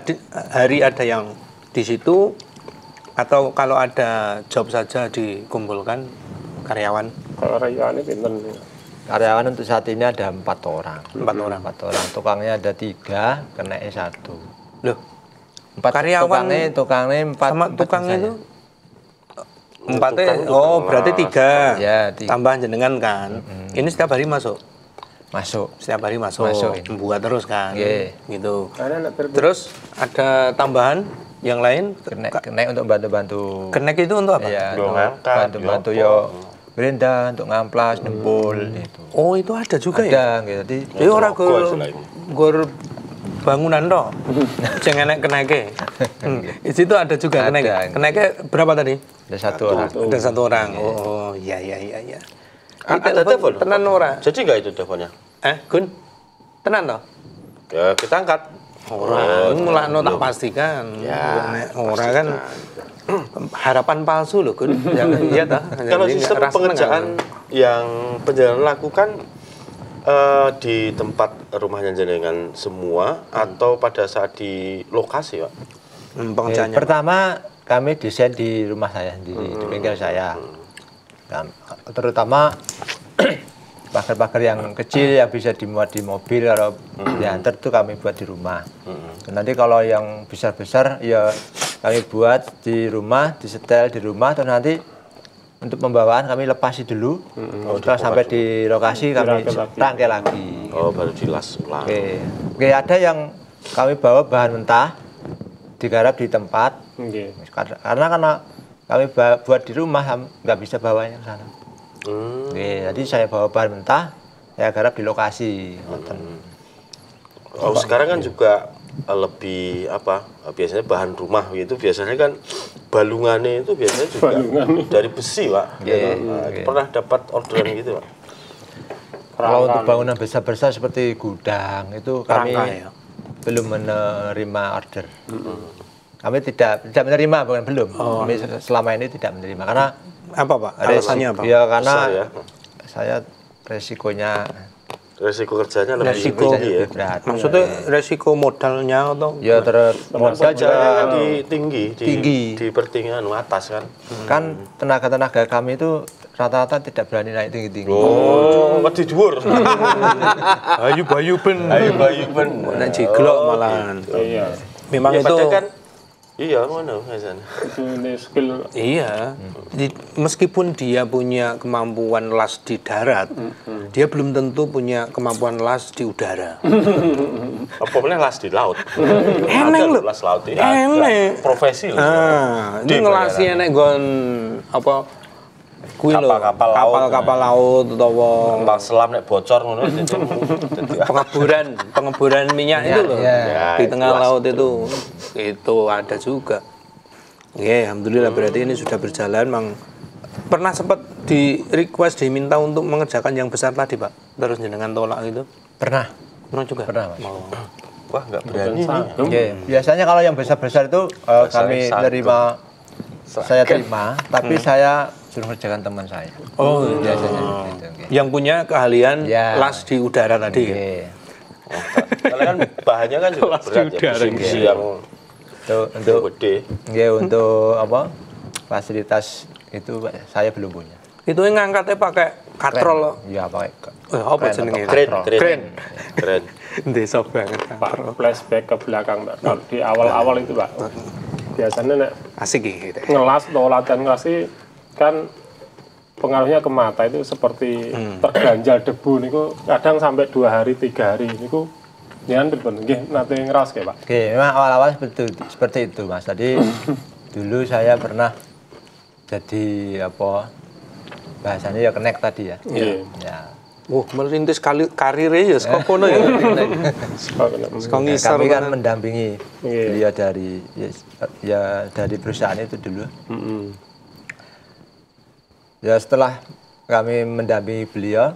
Speaker 1: hari ada yang di situ atau kalau ada job saja dikumpulkan karyawan?
Speaker 4: Kalau rayane pinten.
Speaker 2: Karyawan untuk saat ini ada 4 orang.
Speaker 1: 4 orang.
Speaker 2: 4 orang. Tukangnya ada 3, kena 1.
Speaker 1: Loh,
Speaker 2: 4
Speaker 1: karyawan
Speaker 2: tukangnya 4
Speaker 1: sama tukangnya itu? 4-nya, oh berarti 3.
Speaker 2: Ya, 3.
Speaker 1: Tambahan jenengan kan. Ini setiap hari masuk?
Speaker 2: Masuk.
Speaker 1: Setiap hari masuk.
Speaker 2: Masuk.
Speaker 1: Buat terus kan?
Speaker 2: Iya.
Speaker 1: Gitu.
Speaker 4: Karena nak
Speaker 1: Terus ada tambahan yang lain?
Speaker 2: Kena untuk bantu-bantu.
Speaker 1: Kenek itu untuk apa?
Speaker 2: Ya,
Speaker 3: Yo ngangkat,
Speaker 2: bantu-bantu
Speaker 3: yo
Speaker 2: yo berenda untuk ngamplas, nempul itu.
Speaker 1: Oh itu ada juga ya?
Speaker 2: Ada gitu.
Speaker 1: Jadi orang
Speaker 3: Rokok istilahnya.
Speaker 1: gor bangunan toh, jangan naik keneke. Di situ ada juga keneke.
Speaker 2: Ada.
Speaker 1: Keneke berapa tadi?
Speaker 2: Ada 1 orang.
Speaker 1: Ada 1 orang. Oh iya iya iya. Iya.
Speaker 3: Ada telepon?
Speaker 1: Tenan ora?
Speaker 3: Jadi nggak itu teleponnya?
Speaker 1: Gun? Tenan toh?
Speaker 3: Ya kita angkat.
Speaker 1: Ora, mulakno tak pastikan.
Speaker 3: Ya,
Speaker 1: Nek ora kan harapan palsu loh Gun. Jangan iya toh.
Speaker 3: Kalau
Speaker 1: Jadi
Speaker 3: sistem
Speaker 1: rasa
Speaker 3: pengerjaan
Speaker 1: seneng.
Speaker 3: yang penjalan lakukan di tempat rumahnya jenengan semua atau pada saat di lokasi Pak?
Speaker 1: Pengerjaannya.
Speaker 2: Pertama kami desain di rumah saya sendiri, di bengkel saya. Terutama pagar-pagar yang kecil yang bisa dimuat di mobil atau diantar itu kami buat di rumah. Dan nanti kalau yang besar-besar ya kami buat di rumah, disetel di rumah, terus nanti untuk pembawaan kami lepasi dulu. Setelah sampai di lokasi kami rangkai lagi.
Speaker 3: Oh baru dilas ulang.
Speaker 2: Oke, ada yang kami bawa bahan mentah, digarap di tempat.
Speaker 4: Nggih.
Speaker 2: Karena kami buat di rumah nggak bisa bawanya ke sana. Oke, jadi saya bawa bahan mentah, saya garap di lokasi.
Speaker 3: Oh, sekarang kan juga lebih apa? Biasanya bahan rumah gitu, biasanya kan balungannya itu biasanya juga dari besi, Pak. Pernah dapat orderan gitu, Pak?
Speaker 2: Kalau untuk bangunan besar-besar seperti gudang itu kami
Speaker 1: Rangka, ya?
Speaker 2: belum menerima order. Kami tidak menerima, bukan belum. Kami selama ini tidak menerima karena
Speaker 1: Apa Pak? Alasannya apa?
Speaker 2: Ya karena
Speaker 3: Besar, ya?
Speaker 2: saya resikonya
Speaker 3: Resiko kerjanya lebih
Speaker 1: Resiko.
Speaker 3: tinggi ya.
Speaker 2: berat.
Speaker 1: Maksudnya resiko modalnya atau?
Speaker 2: Ya modal
Speaker 3: Kerjanya kan
Speaker 2: juga
Speaker 3: tinggi di pertinggian atas kan.
Speaker 2: kan tenaga kami itu rata-rata tidak berani naik tinggi-tinggi.
Speaker 3: Oh, wedi dhuwur.
Speaker 1: Bayu ben.
Speaker 3: Bayu ben.
Speaker 1: Nek jiglok malahan.
Speaker 4: Iya.
Speaker 1: Memang
Speaker 3: Ya,
Speaker 1: itu
Speaker 3: padahal kan iya mana Hasan.
Speaker 4: Ini skill
Speaker 1: iya. Meskipun dia punya kemampuan las di darat, dia belum tentu punya kemampuan las di udara.
Speaker 3: Apa boleh las di laut?
Speaker 1: Eneng
Speaker 3: Ada
Speaker 1: lho.
Speaker 3: las laut ini.
Speaker 1: Eneng.
Speaker 3: Ada profesi loh.
Speaker 1: Ini ngelasi enek gon apa kuwi lho,
Speaker 3: Kapal-kapal laut.
Speaker 1: kapal laut utawa
Speaker 3: Kembang selam nek bocor ngono itu.
Speaker 1: pengeburan minyak itu loh.
Speaker 2: Ya,
Speaker 1: Di tengah
Speaker 3: jelas.
Speaker 1: laut itu ada juga. Ya, alhamdulillah berarti ini sudah berjalan. Pernah sempat di request diminta untuk mengerjakan yang besar tadi, Pak. Terus jenengan tolak gitu.
Speaker 2: Pernah
Speaker 1: Juga.
Speaker 2: Mas.
Speaker 1: Oh.
Speaker 3: Wah, enggak berani nih.
Speaker 2: Iya, biasanya kalau yang besar-besar itu kami
Speaker 3: satu.
Speaker 2: terima, saya terima, tapi saya suruh kerjakan teman saya.
Speaker 1: Oh,
Speaker 2: Biasanya gitu. Oke.
Speaker 1: yang punya keahlian
Speaker 2: Ya.
Speaker 1: las di udara tadi.
Speaker 2: Oke.
Speaker 3: Karena kan bahannya kan juga berat ya, besi yang
Speaker 2: Untuk
Speaker 3: gede.
Speaker 2: ya, untuk apa? Fasilitas itu saya belum punya.
Speaker 1: Itu yang ngangkatnya pakai katrol.
Speaker 2: Iya, pakai.
Speaker 1: Apa
Speaker 2: Kren
Speaker 1: jenenge?
Speaker 2: atau
Speaker 3: Keren.
Speaker 1: Desa banget.
Speaker 4: Pak flashback ke belakang Pak. Kalau di awal-awal itu Pak. Biasanya nek
Speaker 1: Asik gitu.
Speaker 4: ngelas atau latihan ngelas sih kan pengaruhnya ke mata itu seperti terganjal debu niku kadang sampai 2 hari 3 hari niku jangan pripun nggih nate ngeras kayak Pak.
Speaker 2: Oke, memang awal-awal seperti itu, Mas. Tadi dulu saya pernah jadi apa? Bahasanya ya kenek tadi ya.
Speaker 4: Iya.
Speaker 2: Ya.
Speaker 1: Wah, merintis karirnya ya saka kono ya. Saka ngisor.
Speaker 2: Kami kan mendampingi
Speaker 4: Iya.
Speaker 2: beliau dari ya dari perusahaan itu dulu. Ya setelah kami mendampingi beliau,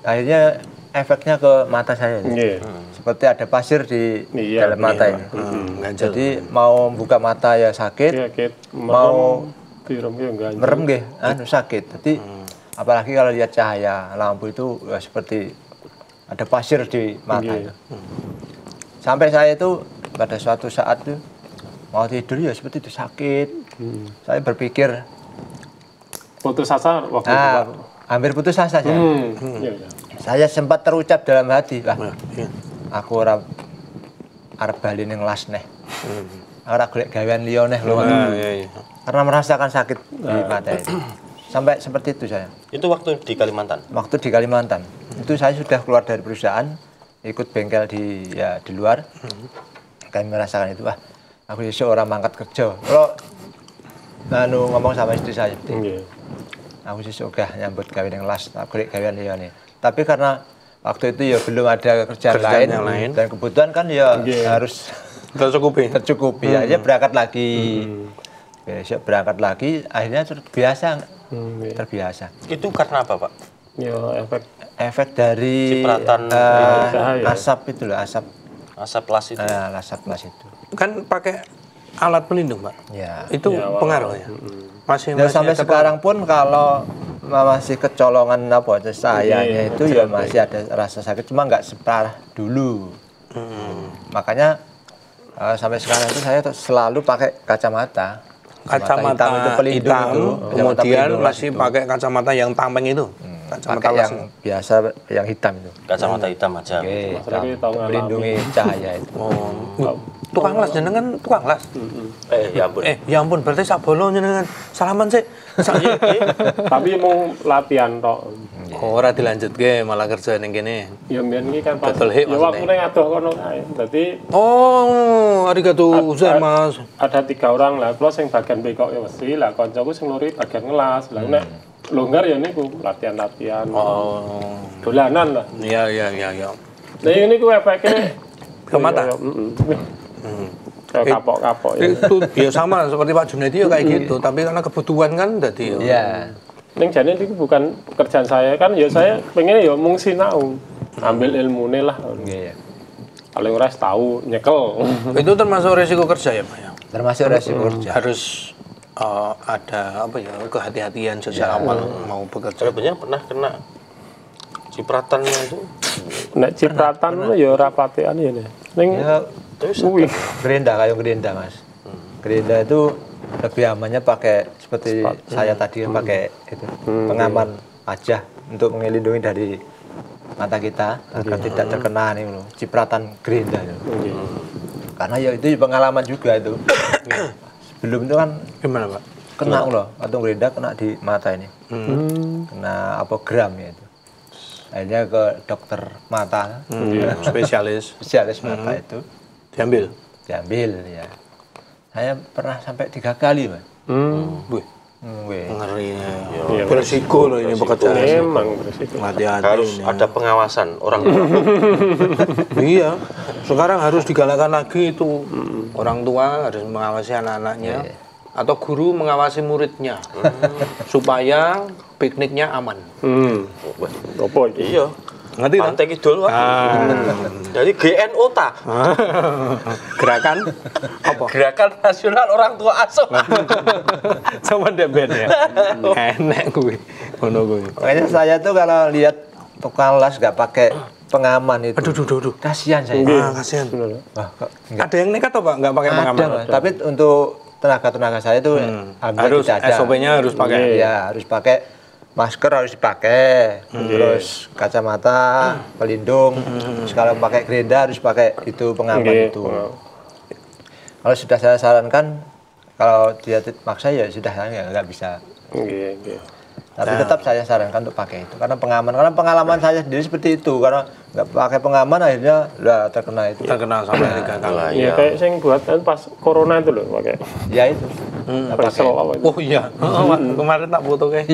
Speaker 2: akhirnya efeknya ke mata saya.
Speaker 4: Iya.
Speaker 2: Seperti ada pasir di
Speaker 4: Iya,
Speaker 2: dalam mata ini.
Speaker 1: Ganjel.
Speaker 2: Jadi mau buka mata ya sakit,
Speaker 4: Iya, Kit.
Speaker 2: mau
Speaker 4: direm ya enggak.
Speaker 2: merem nggih, sakit. Jadi apalagi kalau lihat cahaya lampu itu ya seperti ada pasir di mata itu. Sampai saya itu pada suatu saat tuh mau tidur ya seperti itu sakit. Saya berpikir,
Speaker 4: Putus asa waktu itu Pak.
Speaker 2: hampir putus asa saya.
Speaker 4: Iya, iya.
Speaker 2: Saya sempat terucap dalam hati, lah
Speaker 1: Iya.
Speaker 2: aku arep bali ning las neh. Ora golek gawean liya neh lho.
Speaker 1: Iya.
Speaker 2: Karena merasakan sakit di mata itu. Sampai seperti itu saya.
Speaker 3: Itu waktu di Kalimantan.
Speaker 2: Waktu di Kalimantan itu saya sudah keluar dari perusahaan, ikut bengkel di luar. Kami merasakan itu, wah aku seorang mangkat kerja. Kalau ngomong sama istri saya,
Speaker 4: Iya.
Speaker 2: aku sudah nyambut gawe ning las, aku golek gawean liyane. Tapi karena waktu itu ya belum ada kerjaan
Speaker 1: yang lain.
Speaker 2: lain dan kebutuhan kan ya harus tercukupi. Aja berangkat lagi. Besok berangkat lagi, akhirnya terbiasa.
Speaker 3: Itu karena apa, Pak?
Speaker 4: Ya efek
Speaker 2: Efek dari
Speaker 3: Cipratan
Speaker 4: cahaya.
Speaker 2: asap itu loh, asap
Speaker 3: Asap las itu.
Speaker 2: asap las itu.
Speaker 1: Kan pakai alat pelindung, Pak.
Speaker 2: Ya.
Speaker 1: Itu pengaruh ya. Masih
Speaker 2: Dan sampai
Speaker 1: ada
Speaker 2: sekarang pun kalau masih kecolongan apa cahayanya itu ya masih ada rasa sakit, cuma nggak separah dulu. Makanya sampai sekarang itu saya selalu pakai kacamata.
Speaker 1: kacamata
Speaker 2: hitam itu pelindung
Speaker 1: hitam,
Speaker 2: itu. Kacamata
Speaker 1: kemudian
Speaker 2: pelindung las
Speaker 1: masih
Speaker 2: itu.
Speaker 1: pakai kacamata yang tameng itu. Kacamata
Speaker 2: Pakai
Speaker 1: las.
Speaker 2: yang biasa yang hitam itu.
Speaker 3: Kacamata hitam aja.
Speaker 2: Oke,
Speaker 4: Masalah kita tahu
Speaker 2: melindungi cahaya itu.
Speaker 1: Oh. Tukang las jenengan tukang las.
Speaker 3: Ya ampun.
Speaker 1: Ya ampun, berarti sak bolo jenengan. Salaman sih.
Speaker 4: tapi mau latihan tok.
Speaker 1: Oh, ora dilanjutke malah kerja ning kene.
Speaker 4: Ya mbiyen iki kan pas
Speaker 1: Betul, Hik,
Speaker 4: ya
Speaker 1: maksudnya.
Speaker 4: waktune ngadoh kono kae. Dadi
Speaker 1: Oh, arigato gozaimasu.
Speaker 4: ada 3 orang lah, kula sing bagian bekok ya mesti lah, kancaku sing lori bagian ngelas. Lah nek longgar ya niku latihan-latihan.
Speaker 1: Oh.
Speaker 4: Dolanan lah.
Speaker 1: Iya.
Speaker 4: Nah ini ku efeknya
Speaker 1: Ke mata?
Speaker 4: Kayak kapok-kapok ya.
Speaker 1: Itu ya sama seperti Pak Junaidi ya kayak gitu, tapi karena kebutuhan kan jadi ya.
Speaker 2: Iya.
Speaker 4: Ning jane iki bukan pekerjaan saya kan ya saya pengen ya mung sinau. Ambil ilmune lah.
Speaker 2: Iya.
Speaker 4: Paling ora tahu nyekel.
Speaker 1: Itu termasuk resiko kerja ya, Pak ya.
Speaker 2: Termasuk resiko kerja.
Speaker 1: Harus ada apa ya kehati-hatian sejak awal mau bekerja.
Speaker 3: Sebenarnya pernah kena cipratannya itu.
Speaker 4: Nek cipratan ya ora patean ya. Ning
Speaker 2: Ya,
Speaker 4: kuwi
Speaker 2: gerinda kayak gerinda mas. Gerinda itu lebih amannya pakai seperti saya tadi pakai itu pengaman wajah untuk melindungi dari mata kita agar tidak terkena nih loh cipratan gerinda itu. Karena ya itu pengalaman juga itu. Sebelum itu kan
Speaker 1: Gimana, Pak?
Speaker 2: kena loh atau gerinda kena di mata ini. Kena apogram ya itu. Akhirnya ke dokter mata,
Speaker 1: Spesialis
Speaker 2: spesialis mata itu.
Speaker 1: diambil.
Speaker 2: Diambil ya. Saya pernah sampai 3 kali, Mas.
Speaker 1: Wih,
Speaker 2: Weh.
Speaker 1: ngeri.
Speaker 4: Iya,
Speaker 1: Beresiko loh ini pekerjaan.
Speaker 4: memang beresiko.
Speaker 1: Hati-hati.
Speaker 3: Harus
Speaker 1: ini.
Speaker 3: ada pengawasan orang tua.
Speaker 1: Iya, sekarang harus digalakan lagi itu. Orang tua harus mengawasi anak-anaknya atau guru mengawasi muridnya supaya pikniknya aman.
Speaker 4: Apa iki?
Speaker 3: Iya.
Speaker 1: Ngerti kan?
Speaker 3: Pantai Kidul, Pak. Jadi GNO ta.
Speaker 1: Gerakan apa?
Speaker 3: Gerakan Nasional Orang Tua Asuh.
Speaker 1: Sama ndek ben ya. Enek kuwi. Ngono kuwi.
Speaker 2: Makanya saya tuh kalau lihat tukang las nggak pakai pengaman itu.
Speaker 1: Aduh.
Speaker 2: Kasihan saya.
Speaker 1: Kasihan.
Speaker 2: Wah, kok
Speaker 1: Ada yang nekat atau Pak nggak pakai pengaman?
Speaker 2: ada, Mas. Tapi untuk tenaga-tenaga saya itu
Speaker 1: Harus
Speaker 2: tidak ada.
Speaker 1: SOP-nya harus pakai.
Speaker 2: Iya, harus pakai masker harus dipakai, terus kacamata, pelindung. Terus kalau pakai gerinda harus pakai itu pengaman itu. Kalau sudah saya sarankan, kalau dia maksa ya sudah saya nggak bisa.
Speaker 4: Nggih.
Speaker 2: Tapi tetap saya sarankan untuk pakai itu karena pengalaman saya sendiri seperti itu karena nggak pakai pengaman akhirnya lah terkena itu.
Speaker 1: Terkenal sampai 3 kali.
Speaker 4: Iya kayak sing buat kan pas corona itu loh pakai.
Speaker 2: Ya itu.
Speaker 4: Pasel apa itu?
Speaker 1: Oh iya, kemarin tak foto kayak.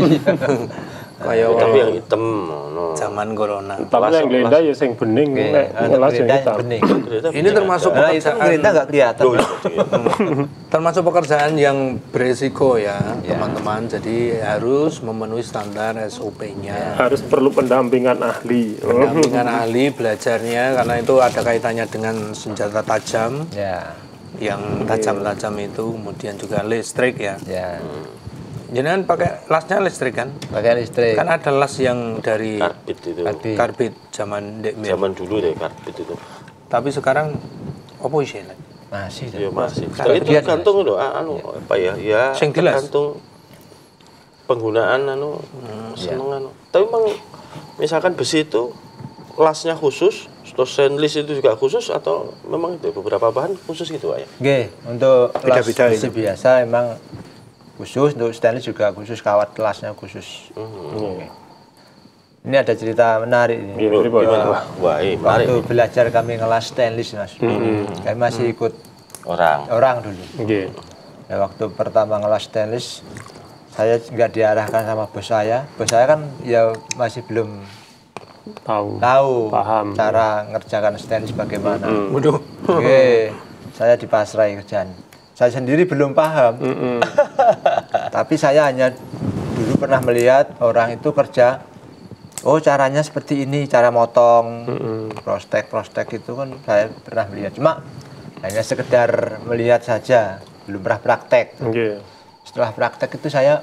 Speaker 1: Kayak
Speaker 3: Tapi yang hitam. No.
Speaker 1: zaman corona.
Speaker 4: Tapi yang gerinda ya sing bening nek ngelas yang
Speaker 2: Gerinda
Speaker 4: hitam.
Speaker 2: bening.
Speaker 1: Ini termasuk
Speaker 2: Nah, itu
Speaker 1: pekerjaan,
Speaker 2: gerinda nggak kelihatan.
Speaker 1: termasuk pekerjaan yang beresiko ya teman-teman. Jadi harus memenuhi standar SOP-nya.
Speaker 4: Harus perlu pendampingan ahli.
Speaker 1: Pendampingan ahli belajarnya karena itu ada kaitannya dengan senjata tajam
Speaker 2: Ya,
Speaker 1: yang tajam-tajam itu, kemudian juga listrik ya.
Speaker 2: ya.
Speaker 1: Jangan pakai lasnya listrik kan?
Speaker 2: Pakai listrik.
Speaker 1: Kan ada las yang dari
Speaker 3: Karbit itu.
Speaker 1: karbit zaman Dek Mir.
Speaker 3: Zaman dulu deh karbit itu.
Speaker 1: Tapi sekarang apa sih?
Speaker 2: Masih.
Speaker 3: Iya masih.
Speaker 2: Karbit
Speaker 3: Itu
Speaker 2: biasa.
Speaker 3: tergantung loh, apa ya? Ya
Speaker 1: Sing dilas.
Speaker 3: tergantung penggunaan seneng Tapi memang misalkan besi itu lasnya khusus, terus stainless itu juga khusus atau memang itu beberapa bahan khusus gitu Pak ya?
Speaker 2: Oke, untuk las
Speaker 1: Beda-beda
Speaker 2: besi biasa emang khusus, untuk stainless juga khusus, kawat lasnya khusus. Oke. Ini ada cerita menarik ini.
Speaker 3: Gimana? Wah, menarik.
Speaker 2: Waktu belajar kami ngelas stainless, Mas. Kami masih ikut orang dulu.
Speaker 4: Nggih.
Speaker 2: Ya, waktu pertama ngelas stainless, saya nggak diarahkan sama bos saya. Bos saya kan ya masih belum tahu
Speaker 4: Paham.
Speaker 2: cara ngerjakan stainless bagaimana.
Speaker 1: Waduh.
Speaker 2: Oke, saya dipasrai kerjaan. Saya sendiri belum paham. Tapi saya hanya dulu pernah melihat orang itu kerja. Oh, caranya seperti ini, cara motong, prostek itu kan saya pernah melihat. Cuma hanya sekedar melihat saja, belum pernah praktek.
Speaker 4: Nggih.
Speaker 2: Setelah praktek itu saya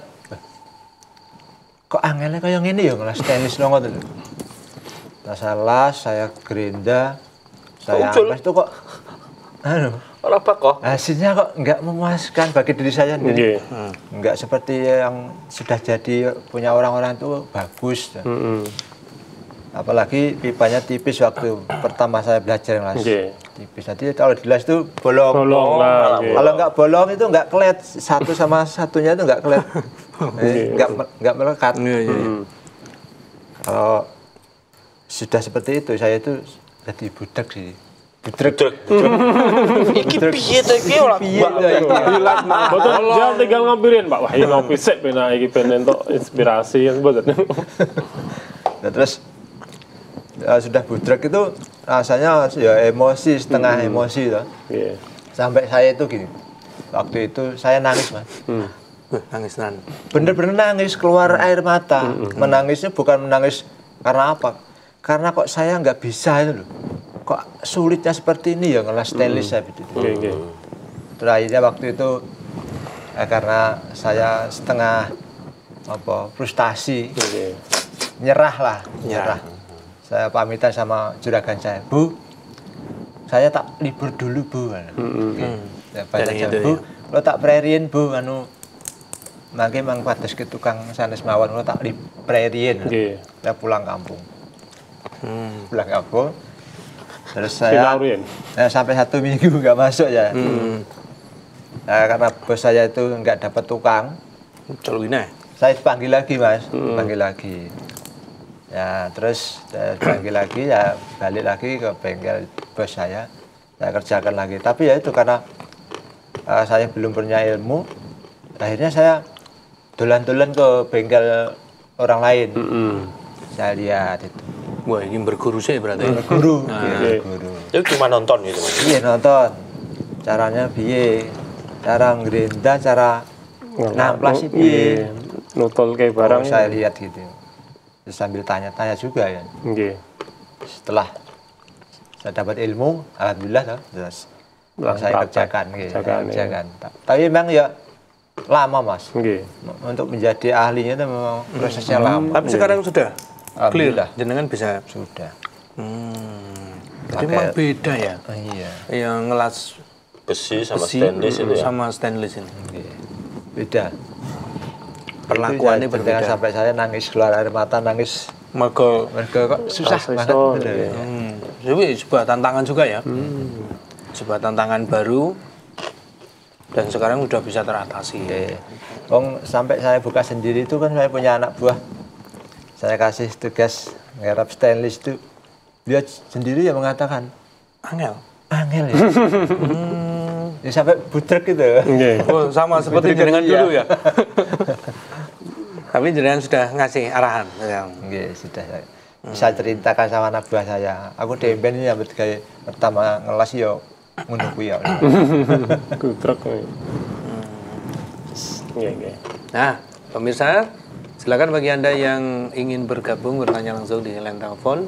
Speaker 2: kok angelnya kayak gini ya ngelas stainless dong gitu. Saya las, saya gerinda, saya amplas itu kok
Speaker 3: Ora kok.
Speaker 2: hasilnya kok nggak memuaskan bagi diri saya sendiri.
Speaker 4: Nggih.
Speaker 2: Nggak seperti yang sudah jadi punya orang-orang itu bagus. Apalagi pipanya tipis waktu pertama saya belajar ngelas.
Speaker 4: Nggih.
Speaker 2: Tipis. Jadi kalau dilas itu bolong.
Speaker 4: Bolong lah, nggih.
Speaker 2: Kalau nggak bolong itu nggak kelet, satu sama satunya itu nggak kelet. Nggak melekat.
Speaker 1: Iya.
Speaker 2: Kalau sudah seperti itu, saya itu jadi budak sih.
Speaker 3: Budrek. Iki piye to iki ora
Speaker 4: Bilat betul dia tinggal ngambilin Pak. Wah, ini ngopi sik pena iki ben entuk inspirasi yang betul.
Speaker 2: Nah, terus sudah budrek itu rasanya ya emosi, setengah emosi toh.
Speaker 4: Iya.
Speaker 2: Sampai saya itu gini. Waktu itu saya nangis, Mas.
Speaker 1: Nangis nan.
Speaker 2: Bener-bener nangis, keluar air mata. Menangisnya bukan menangis karena apa? Karena kok saya nggak bisa itu loh. Kok sulitnya seperti ini ya ngelas stainless saya gitu. Terakhirnya waktu itu karena saya setengah frustasi, nyerah. Saya pamitan sama juragan saya, Bu, saya tak libur dulu Bu. Ya, Bu, lo tak prerien Bu, mangke mang pados ke tukang sanes mawon lo tak prerien. Saya pulang kampung. Pulang kampung. Terus saya sampai 1 minggu nggak masuk ya. Nah, karena bos saya itu nggak dapat tukang. Saya panggil lagi Mas, panggil lagi. Ya terus saya panggil lagi ya balik lagi ke bengkel bos saya kerjakan lagi. Tapi ya itu karena saya belum punya ilmu, akhirnya saya dolan-dolan ke bengkel orang lain. Saya lihat itu.
Speaker 1: Wah, ini berguru sih berarti.
Speaker 2: Berguru.
Speaker 3: Guru. Itu cuma nonton gitu Mas.
Speaker 2: Iya nonton. Caranya piye? Cara ngerenda, cara namplas piye?
Speaker 4: Nutol kayak barang.
Speaker 2: Saya lihat gitu. Terus sambil tanya-tanya juga ya. Setelah saya dapat ilmu, alhamdulillah terus saya kerjakan. Tapi memang ya lama Mas. Untuk menjadi ahlinya itu memang prosesnya lama.
Speaker 1: Tapi sekarang sudah clear lah, jenengan bisa.
Speaker 2: Sudah.
Speaker 1: Jadi memang beda ya.
Speaker 2: Iya.
Speaker 1: Yang ngelas
Speaker 3: besi sama stainless itu ya.
Speaker 1: Sama stainless ini.
Speaker 2: Beda.
Speaker 1: Perlakuannya berbeda.
Speaker 2: Sampai saya nangis, keluar air mata, nangis.
Speaker 1: Mergo
Speaker 2: kok susah banget.
Speaker 1: Jadi sebuah tantangan juga ya. Sebuah tantangan baru dan sekarang udah bisa teratasi.
Speaker 2: Sampai saya buka sendiri itu kan saya punya anak buah. Saya kasih tugas ngarap stainless itu, dia sendiri yang mengatakan angel ya. Ya sampai budrek gitu.
Speaker 1: Oh, sama seperti jenengan dulu ya. Tapi jenengan sudah ngasih arahan.
Speaker 2: Sudah. Saya ceritakan sama anak buah saya. Aku demben ini ambet kayak pertama ngelas yo ngono kuwi ya.
Speaker 4: Budrek.
Speaker 1: Nah, pemirsa, silakan bagi Anda yang ingin bergabung bertanya langsung di line telepon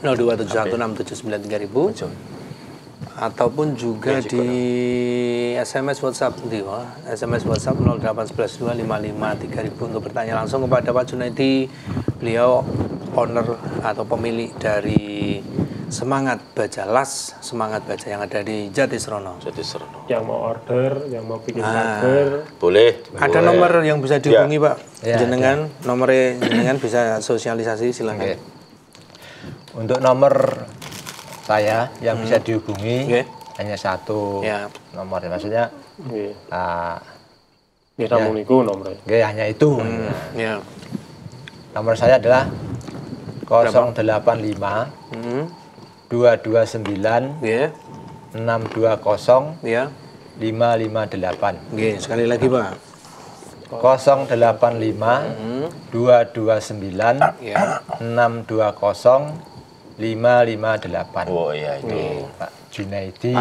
Speaker 1: 02716793000 ataupun juga di SMS WhatsApp SMS WhatsApp 08112553000 untuk bertanya langsung kepada Pak Junaidi. Beliau owner atau pemilik dari Semangat Baja Las, Semangat Baja yang ada di Jatisrono.
Speaker 4: Yang mau order, yang mau bikin order,
Speaker 3: boleh.
Speaker 1: Ada nomor yang bisa dihubungi Pak. Jenengan nomornya jenengan bisa sosialisasi silakan.
Speaker 2: Untuk nomor saya yang bisa dihubungi hanya satu nomor, maksudnya
Speaker 4: namun itu nomornya.
Speaker 2: Hanya itu. Nomor saya adalah 085 229 620 558.
Speaker 1: Sekali lagi Pak.
Speaker 2: 085 229 620 558.
Speaker 3: Oh iya itu
Speaker 2: Pak Junaidi.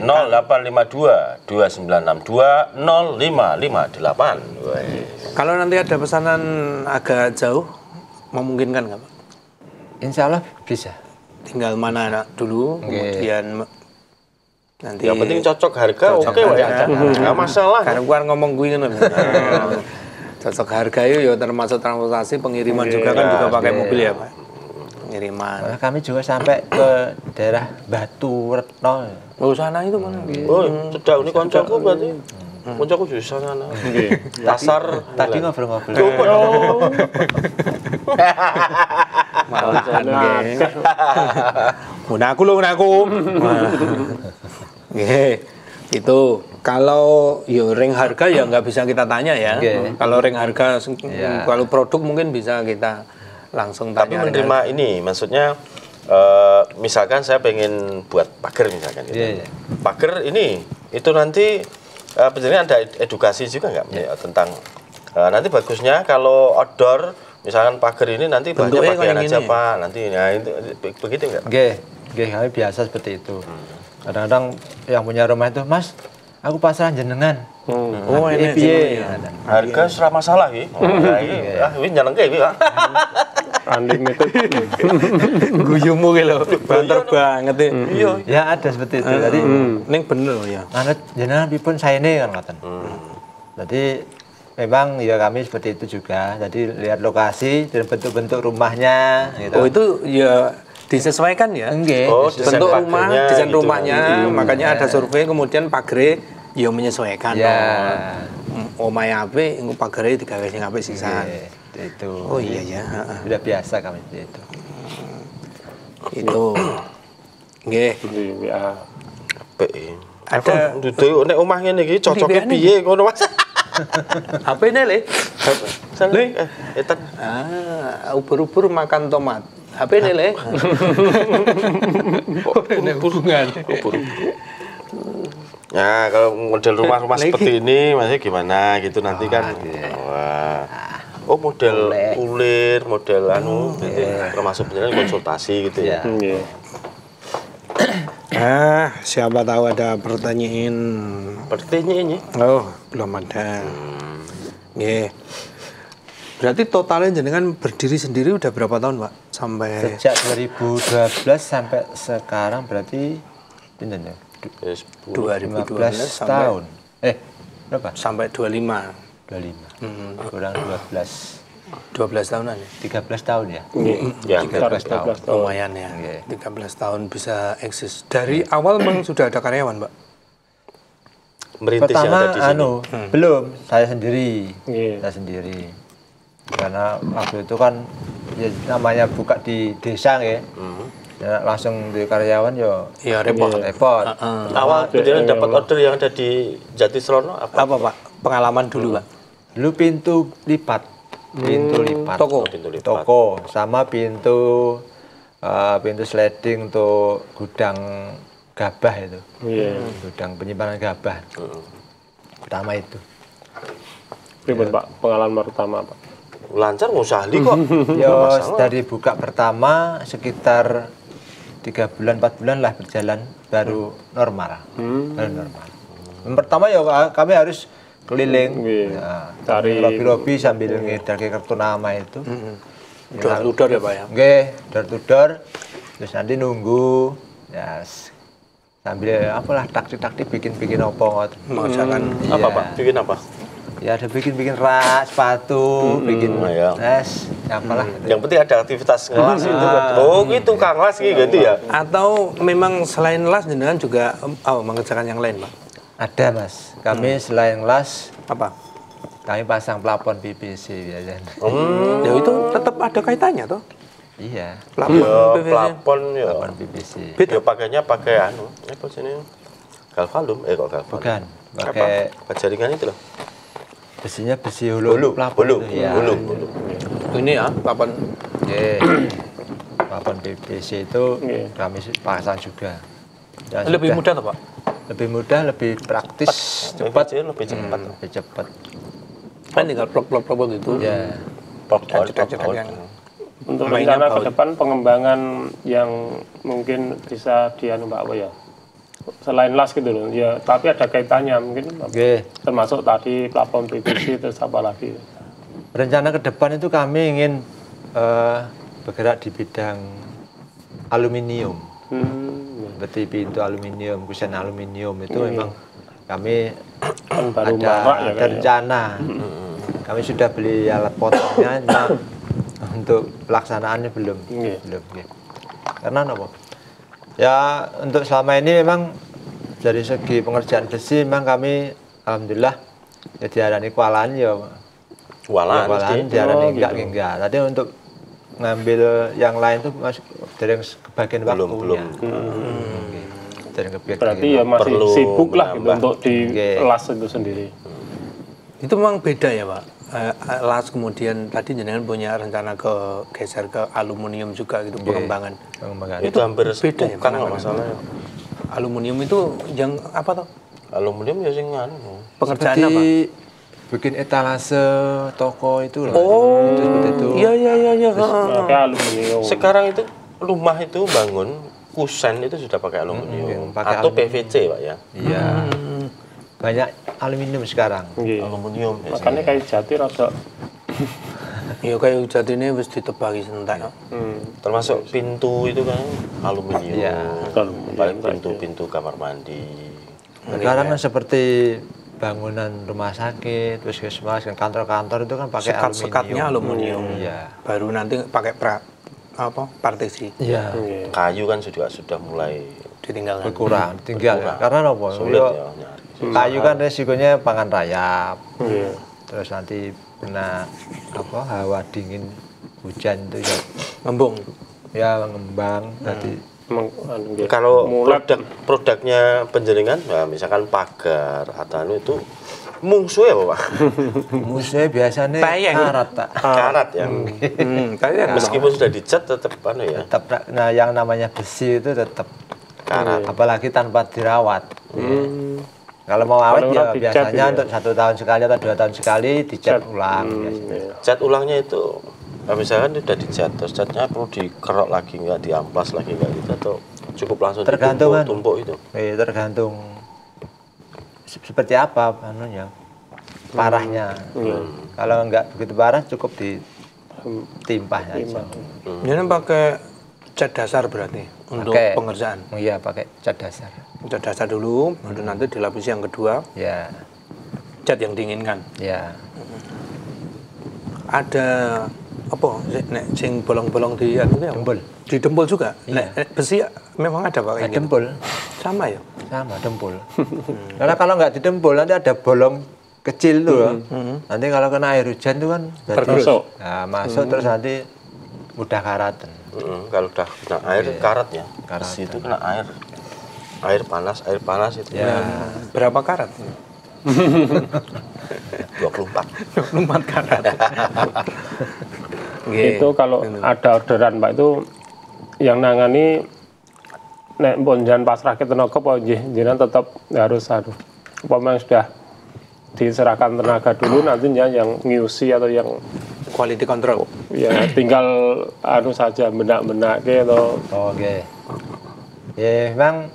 Speaker 3: 0852 2962 0558.
Speaker 1: Kalau nanti ada pesanan agak jauh, memungkinkan nggak Pak?
Speaker 2: Insya Allah bisa.
Speaker 1: Tinggal mana dulu, kemudian nanti.
Speaker 3: Yang penting cocok harga, oke ya. Nggak masalah.
Speaker 1: Karena gua ngomong gue kan. Cocok harga itu ya termasuk transportasi, pengiriman juga kan juga pakai mobil ya Pak. Pengiriman.
Speaker 2: Kami juga sampai ke daerah Batu Retno.
Speaker 1: Oh sana itu mana?
Speaker 3: Oh cedak ini koncoku berarti. Koncoku di sana. Pasar.
Speaker 2: Tadi ngobrol-ngobrol.
Speaker 1: Malahan nggih. Munaku lho munaku. Nggih. Itu Kalau yo ring harga ya nggak bisa kita tanya ya. Kalau ring harga, kalau produk mungkin bisa kita langsung tanya.
Speaker 3: Tapi menerima ini, maksudnya misalkan saya pengen buat pagar misalkan. Gitu. Pagar ini itu nanti sebenarnya ada edukasi juga nggak tentang nanti bagusnya kalau outdoor misalkan pagar ini nanti bahannya pakaian aja Pak, nanti ya itu begitu nggak?
Speaker 2: Kami biasa seperti itu. Kadang-kadang yang punya rumah itu, Mas, aku pasrah jenengan.
Speaker 1: Oh, ini
Speaker 3: harga serah masalah iki. Wis nyenengke iki, Pak.
Speaker 4: Unlimited.
Speaker 1: Guyumu ki lho, banter banget e.
Speaker 3: Iya.
Speaker 2: Ya ada seperti itu. Jadi
Speaker 1: ning bener ya.
Speaker 2: manut jenengan pripun saene kan ngoten. Jadi memang ya kami seperti itu juga. Jadi lihat lokasi dan bentuk-bentuk rumahnya gitu.
Speaker 1: Oh, itu ya disesuaikan ya?
Speaker 2: Enggak.
Speaker 3: Oh,
Speaker 1: Bentuk rumah, desain
Speaker 3: gitu.
Speaker 1: rumahnya, makanya ada survei kemudian pagere ya menyesuaikan.
Speaker 2: Ya.
Speaker 1: Omahe apik, engko pagere digawe sing apik sisan.
Speaker 2: Itu.
Speaker 1: Oh iya ya,
Speaker 2: Sudah biasa kami seperti itu.
Speaker 1: Itu. Nggih.
Speaker 4: Ya.
Speaker 3: Apik.
Speaker 1: Ada
Speaker 3: Dudu nek omah ngene iki cocoke piye ngono Mas?
Speaker 1: HP ne le?
Speaker 3: Le, etan.
Speaker 1: Ubur-ubur makan tomat. HP ne le? Hubungan.
Speaker 3: Ya, kalau model rumah-rumah seperti ini masih gimana gitu nanti kan. Wah. Oh, model kulir, model gitu. Termasuk beneran konsultasi gitu ya.
Speaker 1: Siapa tahu ada pertanyaan.
Speaker 3: Pertanyaan ini.
Speaker 1: Oh, belum ada. Nggih. Berarti totalnya jenengan berdiri sendiri udah berapa tahun, Pak? Sampai
Speaker 2: Sejak 2012 sampai sekarang berarti pinten ya?
Speaker 1: 2012
Speaker 2: 15
Speaker 1: sampai
Speaker 2: tahun. Berapa?
Speaker 1: sampai 25.
Speaker 2: 25. Kurang 12.
Speaker 1: 12 tahunan ya?
Speaker 2: 13 tahun ya?
Speaker 3: Ya,
Speaker 2: 13 tahun.
Speaker 1: Lumayan ya. 13 tahun bisa eksis. Dari awal memang sudah ada karyawan, Pak?
Speaker 3: merintis yang
Speaker 2: Pertama
Speaker 3: ada di sini.
Speaker 2: belum, saya sendiri.
Speaker 4: Iya.
Speaker 2: Saya sendiri. Karena waktu itu kan ya namanya buka di desa ya. Ya, langsung di karyawan ya
Speaker 1: repot.
Speaker 3: Awal beneran dapat order yang ada di Jatisrono apa?
Speaker 1: Apa, Pak? Pengalaman dulu, Pak?
Speaker 2: Dulu pintu lipat. Pintu lipat.
Speaker 1: Toko.
Speaker 3: Pintu lipat.
Speaker 2: Toko sama pintu sliding untuk gudang gabah itu. Gudang penyimpanan gabah. Pertama itu.
Speaker 4: Ribet Pak, pengalaman pertama Pak.
Speaker 3: Lancar ngusahli kok.
Speaker 2: Ya dari buka pertama sekitar 3 bulan 4 bulan lah berjalan baru normal. Baru normal. Yang pertama ya kami harus keliling, cari lobby-lobby sambil ngedar kartu nama itu.
Speaker 1: Door to door ya, Pak ya?
Speaker 2: Nggih, door to door. Terus nanti nunggu ya sambil apalah taktik-taktik bikin apa ngoten.
Speaker 1: Mengerjakan
Speaker 3: Apa Pak? Bikin apa?
Speaker 2: Ya ada bikin rak, sepatu, bikin es, apalah.
Speaker 3: Yang penting ada aktivitas ngelas itu. Oh gitu Kang Las gitu ya.
Speaker 1: Atau memang selain las jenengan juga mengerjakan yang lain, Pak?
Speaker 2: Ada Mas, kami selain las
Speaker 1: Apa?
Speaker 2: kami pasang plafon PVC biasanya.
Speaker 1: Ya itu tetap ada kaitannya toh?
Speaker 2: Iya,
Speaker 3: Plafon ya.
Speaker 2: plafon PVC.
Speaker 3: Ya pakainya pakai apa sih ini? Galvalum, kok galvalum.
Speaker 2: Bukan, pakai
Speaker 3: Apa jaringan itu loh.
Speaker 2: besinya besi hulu plafon
Speaker 3: Hulu.
Speaker 2: itu, ya.
Speaker 1: Ini ya, papan.
Speaker 2: Oke. Plafon PVC itu kami pasang juga. Dan
Speaker 1: Lebih
Speaker 2: sudah
Speaker 1: mudah toh, Pak?
Speaker 2: lebih mudah, lebih praktis, cepat,
Speaker 3: Lebih cepat.
Speaker 2: lebih cepat.
Speaker 1: Kan tinggal plok itu.
Speaker 2: Ya.
Speaker 1: Cetak-cetak yang
Speaker 4: Untuk
Speaker 1: mainnya
Speaker 4: rencana ke
Speaker 1: baut.
Speaker 4: depan pengembangan yang mungkin bisa dianu Mbak apa ya? Selain las gitu loh, ya tapi ada kaitannya mungkin
Speaker 2: Oke.
Speaker 4: termasuk tadi platform PVC terus apa lagi?
Speaker 2: Rencana ke depan itu kami ingin bergerak di bidang aluminium. Seperti pintu aluminium, kusen aluminium itu memang kami
Speaker 4: Kan baru
Speaker 2: ada
Speaker 4: marak ya kayaknya.
Speaker 2: rencana. Kami sudah beli alat potongnya, cuma untuk pelaksanaannya belum. Belum. Ya. Karena apa? Ya untuk selama ini memang dari segi pengerjaan besi memang kami alhamdulillah ya diarani kualan ya.
Speaker 3: Walan.
Speaker 2: Diarani enggak. Tadi untuk ngambil yang lain tuh masuk dari kebagian waktunya.
Speaker 3: Belum.
Speaker 2: Oke. dan kebit.
Speaker 4: Berarti ya masih
Speaker 3: Perlu
Speaker 4: sibuk lah gitu
Speaker 3: menambah.
Speaker 4: untuk di las itu sendiri.
Speaker 1: Itu memang beda ya Pak. Las kemudian tadi jenengan punya rencana ke geser ke aluminium juga gitu pengembangan.
Speaker 2: Pengembangan.
Speaker 3: Itu hampir
Speaker 1: beda ya,
Speaker 3: sepukan nggak
Speaker 1: pengembangan.
Speaker 3: masalahnya.
Speaker 1: Aluminium itu yang apa toh?
Speaker 3: Aluminium ya sing anu.
Speaker 1: Pengerjaan
Speaker 2: Seperti
Speaker 1: apa?
Speaker 2: bikin etalase toko itu loh.
Speaker 1: Oh,
Speaker 2: Itu seperti itu.
Speaker 1: iya.
Speaker 4: Pakai aluminium.
Speaker 3: Sekarang itu rumah itu bangun kusen itu sudah pakai aluminium
Speaker 2: pakai
Speaker 3: atau PVC Pak ya.
Speaker 2: Iya. Banyak aluminium sekarang.
Speaker 4: Nggih.
Speaker 3: Aluminium ya.
Speaker 4: Makanya kayu jati rada
Speaker 1: Ya kayu jatine wis ditebaki sentak.
Speaker 3: Termasuk pintu itu kan aluminium.
Speaker 2: Iya.
Speaker 3: Paling pintu-pintu kamar mandi.
Speaker 2: Sekarang kan seperti bangunan rumah sakit, puskesmas, kantor-kantor itu kan pakai
Speaker 1: Sekat-sekatnya aluminium.
Speaker 2: Iya.
Speaker 1: Baru nanti pakai partisi
Speaker 2: Iya.
Speaker 3: Kayu kan sudah mulai
Speaker 1: ditinggalkan.
Speaker 2: Berkurang, tinggal. Karena apa?
Speaker 3: sulit
Speaker 2: Yo,
Speaker 3: ya nyari.
Speaker 2: kayu kan resikonya pangan rayap.
Speaker 4: Iya.
Speaker 2: Terus nanti kena apa hawa dingin hujan itu
Speaker 1: Ngembung.
Speaker 2: ya mengembang jadi
Speaker 3: Kalau
Speaker 4: mulat
Speaker 3: produknya penjaringan, nah misalkan pagar atau anu itu musuhnya apa Pak?
Speaker 2: musuhnya biasanya
Speaker 1: Tayang.
Speaker 2: karat tak
Speaker 3: Karat ya.
Speaker 1: Kayaknya
Speaker 3: Meskipun sudah dicat tetap anu ya.
Speaker 2: tetap. Nah yang namanya besi itu tetap
Speaker 3: Karat.
Speaker 2: apalagi tanpa dirawat. Kalau mau awet
Speaker 4: Kalau
Speaker 2: ya
Speaker 4: nggak dicat
Speaker 2: biasanya
Speaker 4: ya.
Speaker 2: untuk 1 tahun sekali atau 2 tahun sekali dicat ulang biasanya.
Speaker 3: Cat ulangnya itu, nah misalkan sudah dicat, terus catnya perlu dikerok lagi nggak, diamplas lagi nggak gitu, atau cukup langsung
Speaker 2: Tergantung kan.
Speaker 3: ditumpuk itu.
Speaker 2: Tergantung seperti apa anunya parahnya. Kalau nggak begitu parah cukup ditimpah aja.
Speaker 1: Jadi pakai cat dasar berarti untuk
Speaker 2: Pakai.
Speaker 1: pengerjaan.
Speaker 2: Iya pakai cat dasar.
Speaker 1: Cat dasar dulu, baru nanti dilapisi yang kedua,
Speaker 2: Ya,
Speaker 1: cat yang diinginkan.
Speaker 2: ya.
Speaker 1: Ada apa? Nek sing bolong-bolong di anu ya?
Speaker 2: Dempul.
Speaker 1: Di dempul juga. Nek besi memang ada Pak kayak gitu?
Speaker 2: Dempul
Speaker 1: Sama ya?
Speaker 2: sama dempul. Karena kalau nggak di dempul nanti ada bolong kecil tuh. Loh. Nanti kalau kena air hujan tuh kan jadi-
Speaker 4: Tergosok.
Speaker 2: Nah, masuk terus nanti mudah karatan.
Speaker 3: Kalau udah kena air karat ya.
Speaker 2: Karat.
Speaker 3: Besi itu kena air panas itu.
Speaker 2: Ya.
Speaker 1: Berapa karat?
Speaker 3: 24.
Speaker 1: 24 karat.
Speaker 4: itu kalau ada orderan Pak itu yang nangani nek pun jangan pasrah ke tenaga apa jenengan tetap harus umpama yang sudah diserahkan tenaga dulu nantinya yang ngisi atau yang
Speaker 1: Quality control.
Speaker 4: ya tinggal saja benak-benak ke atau
Speaker 2: Oke. Ya memang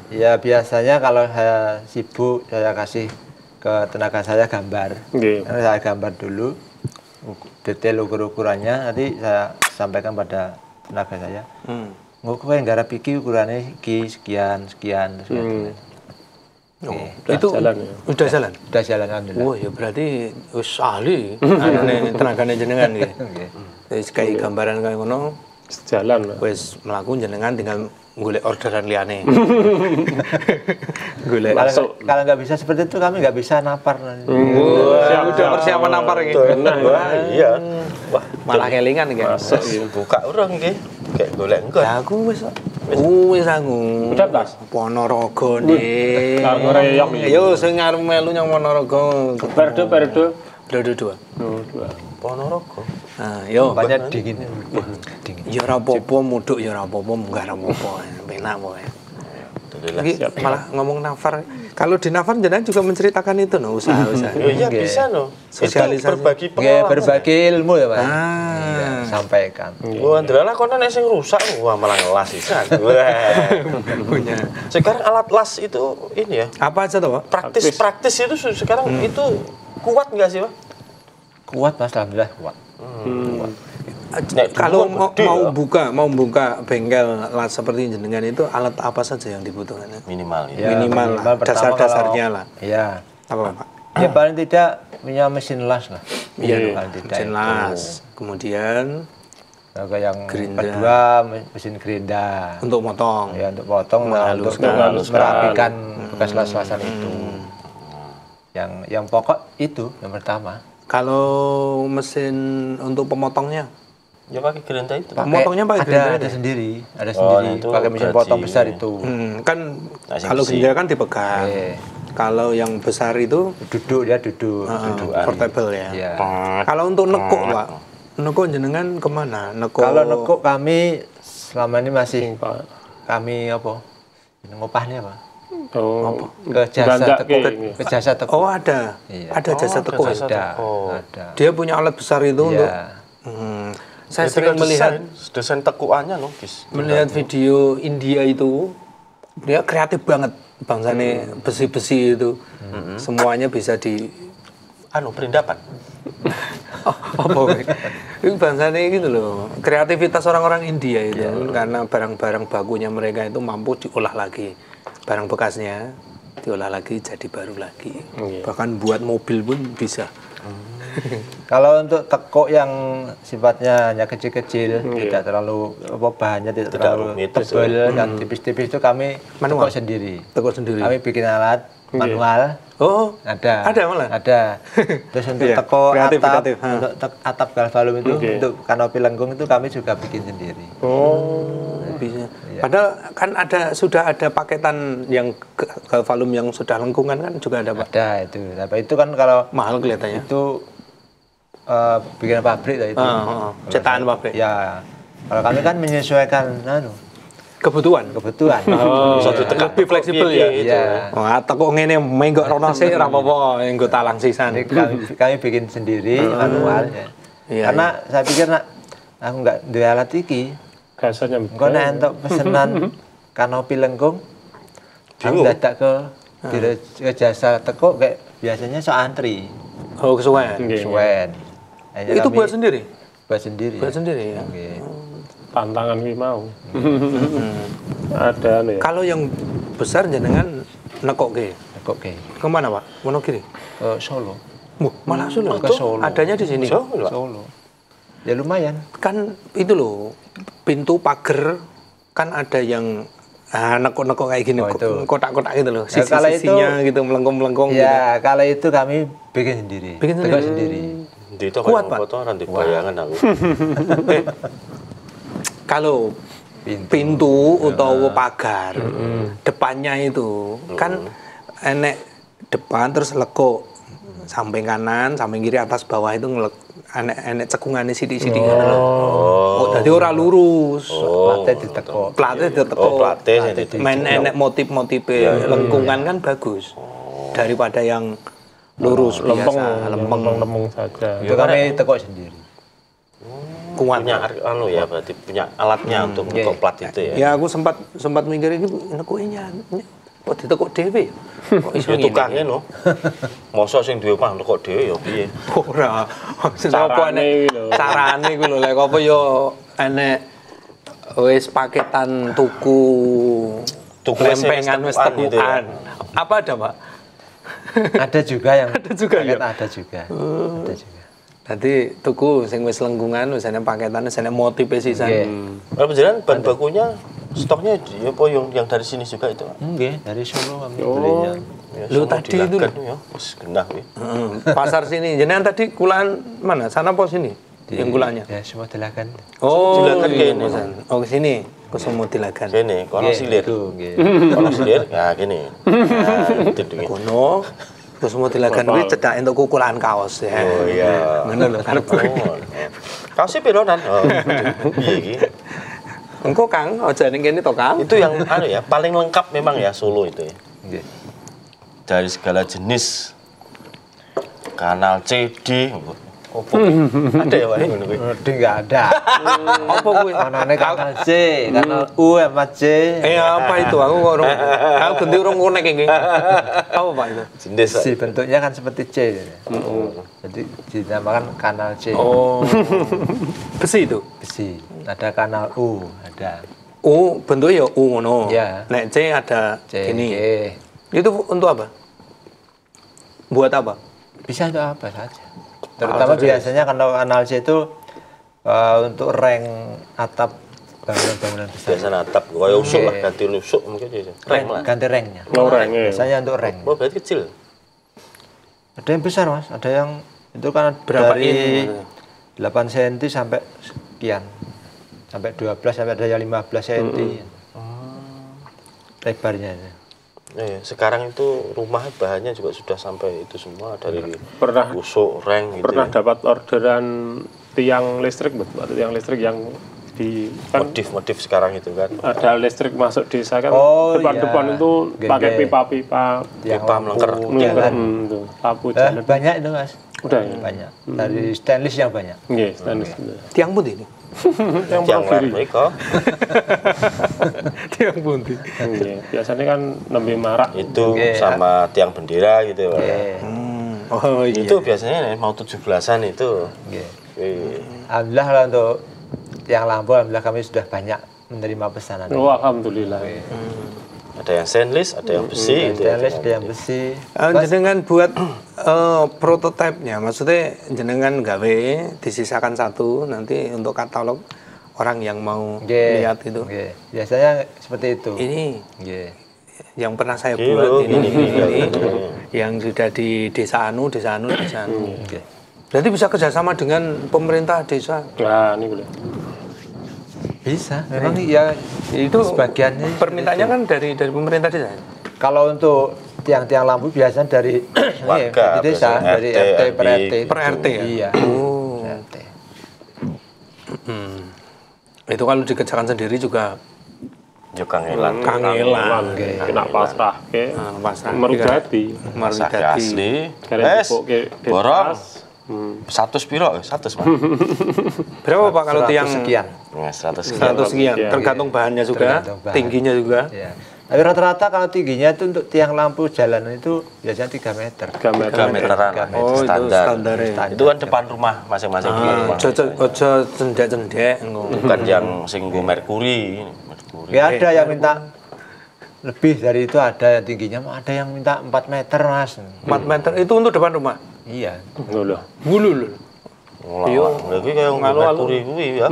Speaker 2: ya biasanya kalau saya sibuk saya kasih ke tenaga saya gambar.
Speaker 4: nggih.
Speaker 2: Karena saya gambar dulu detail ukur-ukurannya nanti saya sampaikan pada tenaga saya. Kowe nggarap iki ukurannya iki sekian.
Speaker 1: Oh,
Speaker 4: Udah
Speaker 1: itu
Speaker 4: jalan ya?
Speaker 1: udah jalan.
Speaker 2: Udah jalan alhamdulillah.
Speaker 1: Wah, ya berarti wis ahli anane tenagane jenengan nggih. Wis kayak gambaran kaya ngono,
Speaker 4: Sejalan Pak.
Speaker 1: wis mlaku jenengan tinggal golek orderan liyane. Golek.
Speaker 2: Kalau nggak bisa seperti itu kami nggak bisa napar.
Speaker 1: Wah, udah persiapan nampar iki.
Speaker 3: Wah, iya. Wah,
Speaker 1: Malah kelingan iki.
Speaker 3: buka orang nggih. Kayak golek engko.
Speaker 1: Ya aku wis aku.
Speaker 4: Udah tas.
Speaker 1: Ponorogo nih.
Speaker 4: Karo reyong iki.
Speaker 1: Yo sing ngarep melu nyang Ponorogo.
Speaker 4: Periode
Speaker 1: Periode 2.
Speaker 3: Ponorogo.
Speaker 1: Nah, yo.
Speaker 2: Banyak dingin. Dingin.
Speaker 1: Ya ora apa-apa, muduk ya ora apa-apa, munggah ora apa-apa. Penak pokoke.
Speaker 3: Alhamdulillah.
Speaker 1: Iki malah ngomong nafar. Kalau di nafar jenengan juga menceritakan itu no usaha-usaha.
Speaker 3: Oh iya bisa no.
Speaker 1: Sosialisasi.
Speaker 3: Itu berbagi
Speaker 2: Oke,
Speaker 3: pengalaman.
Speaker 2: berbagi ilmu ya, Pak.
Speaker 1: Ah.
Speaker 2: Iya, sampaikan.
Speaker 3: Wah, ndelala kono nek sing rusak wah malah ngelas pisan. Wah.
Speaker 1: Punya.
Speaker 3: Sekarang alat las itu ini ya.
Speaker 1: Apa aja tuh, Pak?
Speaker 3: Praktis itu sekarang itu kuat nggak sih, Pak?
Speaker 2: Kuat Mas, alhamdulillah kuat.
Speaker 3: Nek
Speaker 1: Kalau
Speaker 3: dulu kan gede,
Speaker 1: mau buka bengkel las seperti jenengan itu alat apa saja yang dibutuhkan?
Speaker 3: minimal ya.
Speaker 2: Ya,
Speaker 1: Minimal lah,
Speaker 2: pertama
Speaker 1: dasar-dasarnya
Speaker 2: kalau-
Speaker 1: lah.
Speaker 2: Iya.
Speaker 1: Apa, Pak?
Speaker 2: Ya paling tidak punya mesin las lah.
Speaker 1: Iya,
Speaker 2: paling tidak
Speaker 1: mesin
Speaker 2: itu.
Speaker 1: las. Kemudian
Speaker 2: Lalu yang
Speaker 1: Gerinda.
Speaker 2: kedua mesin gerinda.
Speaker 1: untuk motong.
Speaker 2: Ya untuk potong lah, untuk
Speaker 4: Menghaluskan.
Speaker 2: merapikan bekas las-lasan itu. Yang pokok itu yang pertama.
Speaker 1: Kalau mesin untuk pemotongnya,
Speaker 3: Ya pakai gerinda itu.
Speaker 1: Motongnya pakai gerinda
Speaker 2: ada
Speaker 1: ya?
Speaker 2: sendiri, ada
Speaker 3: Oh,
Speaker 2: sendiri.
Speaker 3: itu
Speaker 2: Pakai mesin
Speaker 3: berarti
Speaker 2: potong besar itu.
Speaker 1: Kan
Speaker 3: Nasi
Speaker 1: kalau
Speaker 3: besi.
Speaker 1: gerinda kan dipegang.
Speaker 2: Iya.
Speaker 1: Kalau yang besar itu
Speaker 2: Duduk dia duduk.
Speaker 1: portable ya.
Speaker 2: Iya.
Speaker 1: Kalau untuk nekuk, Pak, nekuk jenengan kemana? Nekuk.
Speaker 2: Kalau nekuk kami selama ini masih
Speaker 4: Pak.
Speaker 2: kami apa? Ngopahnya apa?
Speaker 4: Oh,
Speaker 2: Ke jasa
Speaker 4: Gandak
Speaker 2: tekuk.
Speaker 4: kayak
Speaker 2: Ke jasa tekuk.
Speaker 1: Oh ada,
Speaker 2: Iya.
Speaker 1: ada jasa tekuk.
Speaker 3: jasa
Speaker 1: ya?
Speaker 2: Ada.
Speaker 1: Dia punya alat besar itu untuk.
Speaker 2: Iya.
Speaker 1: Saya
Speaker 3: Ketika
Speaker 1: sering melihat
Speaker 3: desain tekuannya logis.
Speaker 1: melihat video India itu, dia kreatif banget bangsane besi-besi itu, semuanya bisa di
Speaker 3: Perindapan.
Speaker 1: apa itu bangsane gitu loh, kreativitas orang-orang India itu karena barang-barang bakunya mereka itu mampu diolah lagi, barang bekasnya diolah lagi jadi baru lagi, bahkan buat mobil pun bisa.
Speaker 2: Kalau untuk tekuk yang sifatnya hanya kecil-kecil, tidak terlalu bahannya tidak terlalu
Speaker 3: rumit,
Speaker 2: tebal dan tipis-tipis itu kami
Speaker 1: Manual?
Speaker 2: tekuk sendiri.
Speaker 1: Tekuk sendiri.
Speaker 2: Kami bikin alat manual.
Speaker 1: Oh,
Speaker 2: Ada.
Speaker 1: Ada malah?
Speaker 2: Ada. Terus untuk
Speaker 1: Iya,
Speaker 2: teko
Speaker 1: kreatif,
Speaker 2: atap,
Speaker 1: kreatif, ha.
Speaker 2: untuk atap galvalum itu, untuk kanopi lengkung itu kami juga bikin sendiri.
Speaker 1: bisa. Padahal kan sudah ada paketan yang galvalum yang sudah lengkungan kan juga ada, Pak.
Speaker 2: Ada itu. Tapi itu kan kalau
Speaker 1: Mahal kelihatannya.
Speaker 2: itu bikin pabrik lah itu.
Speaker 1: Cetakan pabrik.
Speaker 2: Ya. Kalau kami kan menyesuaikan
Speaker 1: Kebutuhan.
Speaker 2: kebutuhan.
Speaker 3: Bisa ditekan.
Speaker 1: Lebih fleksibel ya.
Speaker 2: Iya.
Speaker 1: Wah, tekuk ngene menggok rono sik ora apa-apa, engko talang sisan.
Speaker 2: Jadi kami bikin sendiri manual ya.
Speaker 1: Iya,
Speaker 2: Karena saya pikir aku nggak duwe alat iki.
Speaker 4: Gasanya
Speaker 2: Engko nek entuk pesenan kanopi lengkung, aku dadak ke jasa tekuk kayak biasanya so antri.
Speaker 1: Oh, kesuwen.
Speaker 2: Suwen. Akhirnya
Speaker 1: Itu
Speaker 2: kami
Speaker 1: buat sendiri.
Speaker 2: buat sendiri.
Speaker 1: Buat sendiri ya.
Speaker 2: Nggih.
Speaker 4: tantangan wi mau. Ada nih.
Speaker 1: Kalau yang besar jenengan nekokke.
Speaker 2: Tekuk ke
Speaker 1: Kemana, Pak? Wonogiri.
Speaker 2: Solo.
Speaker 1: Malah Solo.
Speaker 2: Ke Solo.
Speaker 1: Adanya di sini.
Speaker 2: Solo. Ya lumayan.
Speaker 1: Kan itu loh, pintu pagar kan ada yang nekuk-nekuk kayak gini,
Speaker 2: Oh, itu.
Speaker 1: kotak-kotak gitu loh,
Speaker 2: Ya, kalau
Speaker 1: sisi-sisinya gitu, melengkung-melengkung gitu.
Speaker 2: Ya, kalau itu kami bikin sendiri.
Speaker 1: Bikin
Speaker 2: Tekuk
Speaker 1: sendiri.
Speaker 2: sendiri.
Speaker 3: Itu
Speaker 1: Kuat, Pak.
Speaker 3: kotoran di bayangan aku.
Speaker 1: Kalau pintu atau pagar depannya itu kan enek depan terus lekuk samping kanan samping kiri atas bawah itu enek cekungannya sidik-sidik oh jadi ora lurus
Speaker 2: Plate ditekuk.
Speaker 1: platnya ditekuk
Speaker 3: plate yang ditekuk.
Speaker 1: main enek motif-motif lengkungan kan bagus daripada yang lurus
Speaker 4: Lempeng,
Speaker 1: biasa
Speaker 4: lempeng saja.
Speaker 2: Itu kami tekuk sendiri.
Speaker 1: kuat.
Speaker 3: Punya ya berarti punya alatnya untuk menekuk plat itu ya.
Speaker 1: Ya aku sempat mikir ini nekuinya kok ditekuk dhewe. Kok iso
Speaker 3: Ya
Speaker 1: ngene?
Speaker 3: tukangnya no. Mosok sing duwe omah nekuk dhewe ya piye?
Speaker 1: Ora. Maksud apa
Speaker 4: Carane
Speaker 1: nek
Speaker 4: iki lho.
Speaker 1: carane iku lho lek apa ya enek wis paketan tuku
Speaker 3: Tuku
Speaker 1: lempengan wis
Speaker 3: tepukan gitu ya.
Speaker 1: tekukan. Apa ada, Pak?
Speaker 2: Ada juga yang
Speaker 1: Ada juga ya?
Speaker 2: Ada juga. Ada juga.
Speaker 1: Dadi tuku sing wis lengkungan wis enek paketan wis enek motif sisan.
Speaker 3: Kalau berjalan bahan bakunya stoknya ya apa yang dari sini juga itu?
Speaker 2: Nggih, dari Solo kami belinya.
Speaker 3: Ya,
Speaker 1: Lu
Speaker 3: semua
Speaker 1: tadi itu
Speaker 3: dilagan ya, wis genah ya.
Speaker 1: Pasar sini. Jenengan tadi kulaan mana? Sana apa sini? Yang kulanya.
Speaker 2: Ya, semua dilakan.
Speaker 1: Oh,
Speaker 3: Dilagan
Speaker 1: iya,
Speaker 3: kene.
Speaker 1: Mas. Oh, ke sini. Ke semua dilagan.
Speaker 3: Kene, kono silir.
Speaker 2: Itu, nggih.
Speaker 3: Kono silir, ya gini. Nah, itu dingin.
Speaker 1: Kono ke semua dilagan kuwi cedak entuk kukulan kaos ya.
Speaker 3: Oh iya.
Speaker 1: Ngono lho karep.
Speaker 3: Kaosnya pironan? Oh, piye iki?
Speaker 1: Engko Kang, aja ning kene to, Kang.
Speaker 3: Itu yang ya, paling lengkap memang ya Solo itu ya.
Speaker 2: Nggih.
Speaker 3: Dari segala jenis kanal CD. Opo? Ada ya Pak ngono kuwi.
Speaker 2: Udah nggak ada.
Speaker 1: Apa kuwi?
Speaker 2: Manane kanal C, kanal U, sama C.
Speaker 1: Apa itu? Aku kok urung. Aku ganti urung konek iki. Apa Pak itu?
Speaker 3: Jenis
Speaker 2: Si bentuknya kan seperti C. Jadi dinamakan kanal C.
Speaker 1: Oh. Besi itu.
Speaker 2: Besi. Ada kanal U, ada.
Speaker 1: U bentuknya ya U ngono.
Speaker 2: Iya.
Speaker 1: Nek C ada
Speaker 2: C.
Speaker 1: gini.
Speaker 2: G.
Speaker 1: Itu untuk apa? Buat apa?
Speaker 2: Bisa untuk apa saja. Terutama biasanya kalau kanal C itu untuk reng atap bangunan-bangunan besar.
Speaker 3: biasa atap kaya usuk lah, ganti usuk mungkin ya. Reng lah.
Speaker 2: Ganti rengnya.
Speaker 4: Oh, rengnya.
Speaker 2: Biasanya untuk reng.
Speaker 3: Oh, berarti kecil.
Speaker 2: Ada yang besar mas, ada yang itu kan
Speaker 1: Berapa
Speaker 2: dari
Speaker 1: in?
Speaker 2: 8 cm sampai sekian. Sampai 12 sampai ada yang 15 cm. Lebarnya.
Speaker 3: Sekarang itu rumah bahannya juga sudah sampai itu semua dari
Speaker 4: Pernah
Speaker 3: busuk, reng gitu.
Speaker 4: pernah dapat orderan tiang listrik, betul? Tiang listrik yang di kan
Speaker 3: Modif sekarang itu kan.
Speaker 4: ada listrik masuk desa kan, depan-depan
Speaker 2: iya.
Speaker 4: itu pakai
Speaker 2: Gede.
Speaker 4: pipa-pipa
Speaker 3: Pipa melengker.
Speaker 4: tuh, lampu jalan.
Speaker 2: Banyak itu Mas.
Speaker 4: Udah ya?
Speaker 2: Banyak. Dari stainless yang banyak.
Speaker 4: Nggih, stainless.
Speaker 1: Tiang putih ini.
Speaker 4: Yang
Speaker 3: Yang
Speaker 4: profil.
Speaker 3: mereka
Speaker 1: Tiang putih.
Speaker 4: Nggih, biasanya kan lebih marak.
Speaker 3: itu
Speaker 2: Oke,
Speaker 3: sama tiang bendera gitu. Pak.
Speaker 1: Oh iya.
Speaker 3: Itu biasanya mau 17-an itu.
Speaker 2: Nggih.
Speaker 3: Wih.
Speaker 2: Alhamdulillah kalau untuk tiang lampu, alhamdulillah kami sudah banyak menerima pesanan.
Speaker 4: Oh, alhamdulillah.
Speaker 3: Ada yang stainless, ada yang besi gitu.
Speaker 2: Stainless, ada yang besi.
Speaker 1: Jenengan buat prototipenya, maksudnya jenengan gawe disisakan satu nanti untuk katalog orang yang mau
Speaker 2: Nggih.
Speaker 1: lihat itu.
Speaker 2: Nggih. Biasanya seperti itu.
Speaker 1: Ini
Speaker 2: Nggih.
Speaker 1: yang pernah saya
Speaker 3: Ini
Speaker 1: buat
Speaker 3: loh,
Speaker 1: ini,
Speaker 3: ini.
Speaker 1: yang sudah di desa anu.
Speaker 2: Nggih.
Speaker 1: Berarti bisa kerjasama dengan pemerintah desa.
Speaker 4: Nah, ini boleh.
Speaker 2: Bisa. Memang ya
Speaker 1: Itu
Speaker 2: sebagiannya
Speaker 1: permintaannya kan dari pemerintah desa.
Speaker 2: kalau untuk tiang-tiang lampu biasanya dari
Speaker 3: Warga,
Speaker 2: dari desa,
Speaker 3: biasanya
Speaker 2: dari
Speaker 3: RT,
Speaker 2: RT per RT.
Speaker 1: Per RT ya?
Speaker 2: Iya.
Speaker 1: Oh.
Speaker 2: RT.
Speaker 1: Itu kalau dikerjakan sendiri juga
Speaker 3: Yo kangelan.
Speaker 1: kangelan.
Speaker 4: Kena pasrah ke.
Speaker 1: Pasrah.
Speaker 4: Merugati.
Speaker 3: Masak asli.
Speaker 4: Karena
Speaker 3: Wes.
Speaker 4: jupuk ke
Speaker 3: Borong.
Speaker 4: Denpas.
Speaker 3: 100 piro? 100, Pak.
Speaker 1: Berapa Pak kalau
Speaker 2: 100
Speaker 1: tiang
Speaker 2: sekian.
Speaker 3: Nah, 100 sekian.
Speaker 1: 100 sekian,
Speaker 4: Iya.
Speaker 1: tergantung bahannya juga,
Speaker 2: Tergantung bahan.
Speaker 1: tingginya juga.
Speaker 2: Ya. Tapi rata-rata kalau tingginya itu untuk tiang lampu jalan itu biasanya 3 meter.
Speaker 4: 3 meter.
Speaker 3: 3 meteran.
Speaker 1: Oh, itu
Speaker 3: standar.
Speaker 1: standarnya.
Speaker 3: Itu kan depan rumah masing-masing di rumah.
Speaker 1: Ojo cendek-cendek.
Speaker 3: Bukan yang singgung merkuri. Merkuri.
Speaker 2: Ya ada yang minta lebih dari itu, ada yang tingginya, ada yang minta 4 meter Mas.
Speaker 1: 4 meter itu untuk depan rumah.
Speaker 2: Iya.
Speaker 4: Loh.
Speaker 1: Bulu loh.
Speaker 3: Iya, lagi kayak merkuri kuwi ya.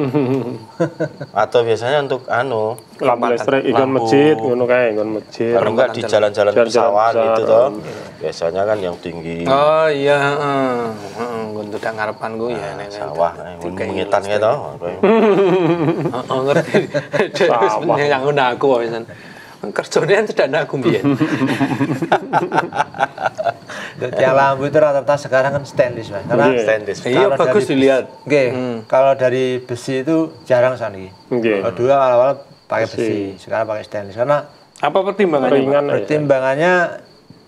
Speaker 3: Atau biasanya untuk
Speaker 4: Lampu listrik ikon masjid, ngono kae, ikon masjid.
Speaker 3: kalau enggak di jalan-jalan
Speaker 4: Jalan-jalan
Speaker 3: pesawat
Speaker 4: besar.
Speaker 3: gitu toh. Biasanya kan yang tinggi.
Speaker 1: Oh iya, untuk dak ngarepan gue ya nek
Speaker 3: Sawah, mengitan ya toh.
Speaker 1: Oh ngerti.
Speaker 4: Sawah.
Speaker 1: Yang ngono aku wisan. Kerjane kan sudah aku mbiyen.
Speaker 2: Untuk tiang lampu itu rata-rata sekarang kan stainless Mas. Karena
Speaker 4: Iya.
Speaker 3: Stainless.
Speaker 1: Iya
Speaker 2: Kalau
Speaker 1: bagus
Speaker 2: dari-
Speaker 1: dilihat.
Speaker 2: Oke, kalau dari besi itu jarang sekali.
Speaker 4: Nggih.
Speaker 2: Kalau dulu awal-awal pakai besi, sekarang pakai stainless. Karena
Speaker 1: Apa pertimbangannya? Pak?
Speaker 4: Ringan ya.
Speaker 2: pertimbangannya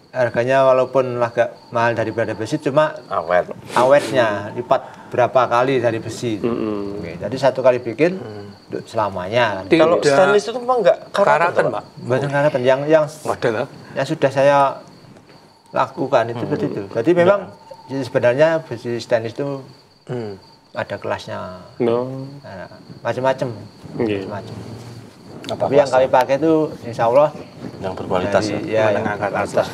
Speaker 2: harganya walaupun agak mahal daripada besi, cuma
Speaker 3: Awet.
Speaker 2: awetnya lipat berapa kali dari besi. Oke, jadi satu kali bikin untuk selamanya.
Speaker 1: Tidak
Speaker 3: Kalau stainless itu memang enggak
Speaker 1: karatan, Pak.
Speaker 2: Buatan karatan yang
Speaker 1: Waduh lah.
Speaker 2: sudah saya lakukan itu seperti itu. Jadi memang sebenarnya besi stainless itu ada kelasnya,
Speaker 4: No.
Speaker 2: macam-macam.
Speaker 4: Nggih.
Speaker 2: Macam. Tapi yang kami pakai itu insya Allah
Speaker 3: yang berkualitas ya.
Speaker 2: dari, ya, yang
Speaker 1: menengah ke atas.
Speaker 2: atas.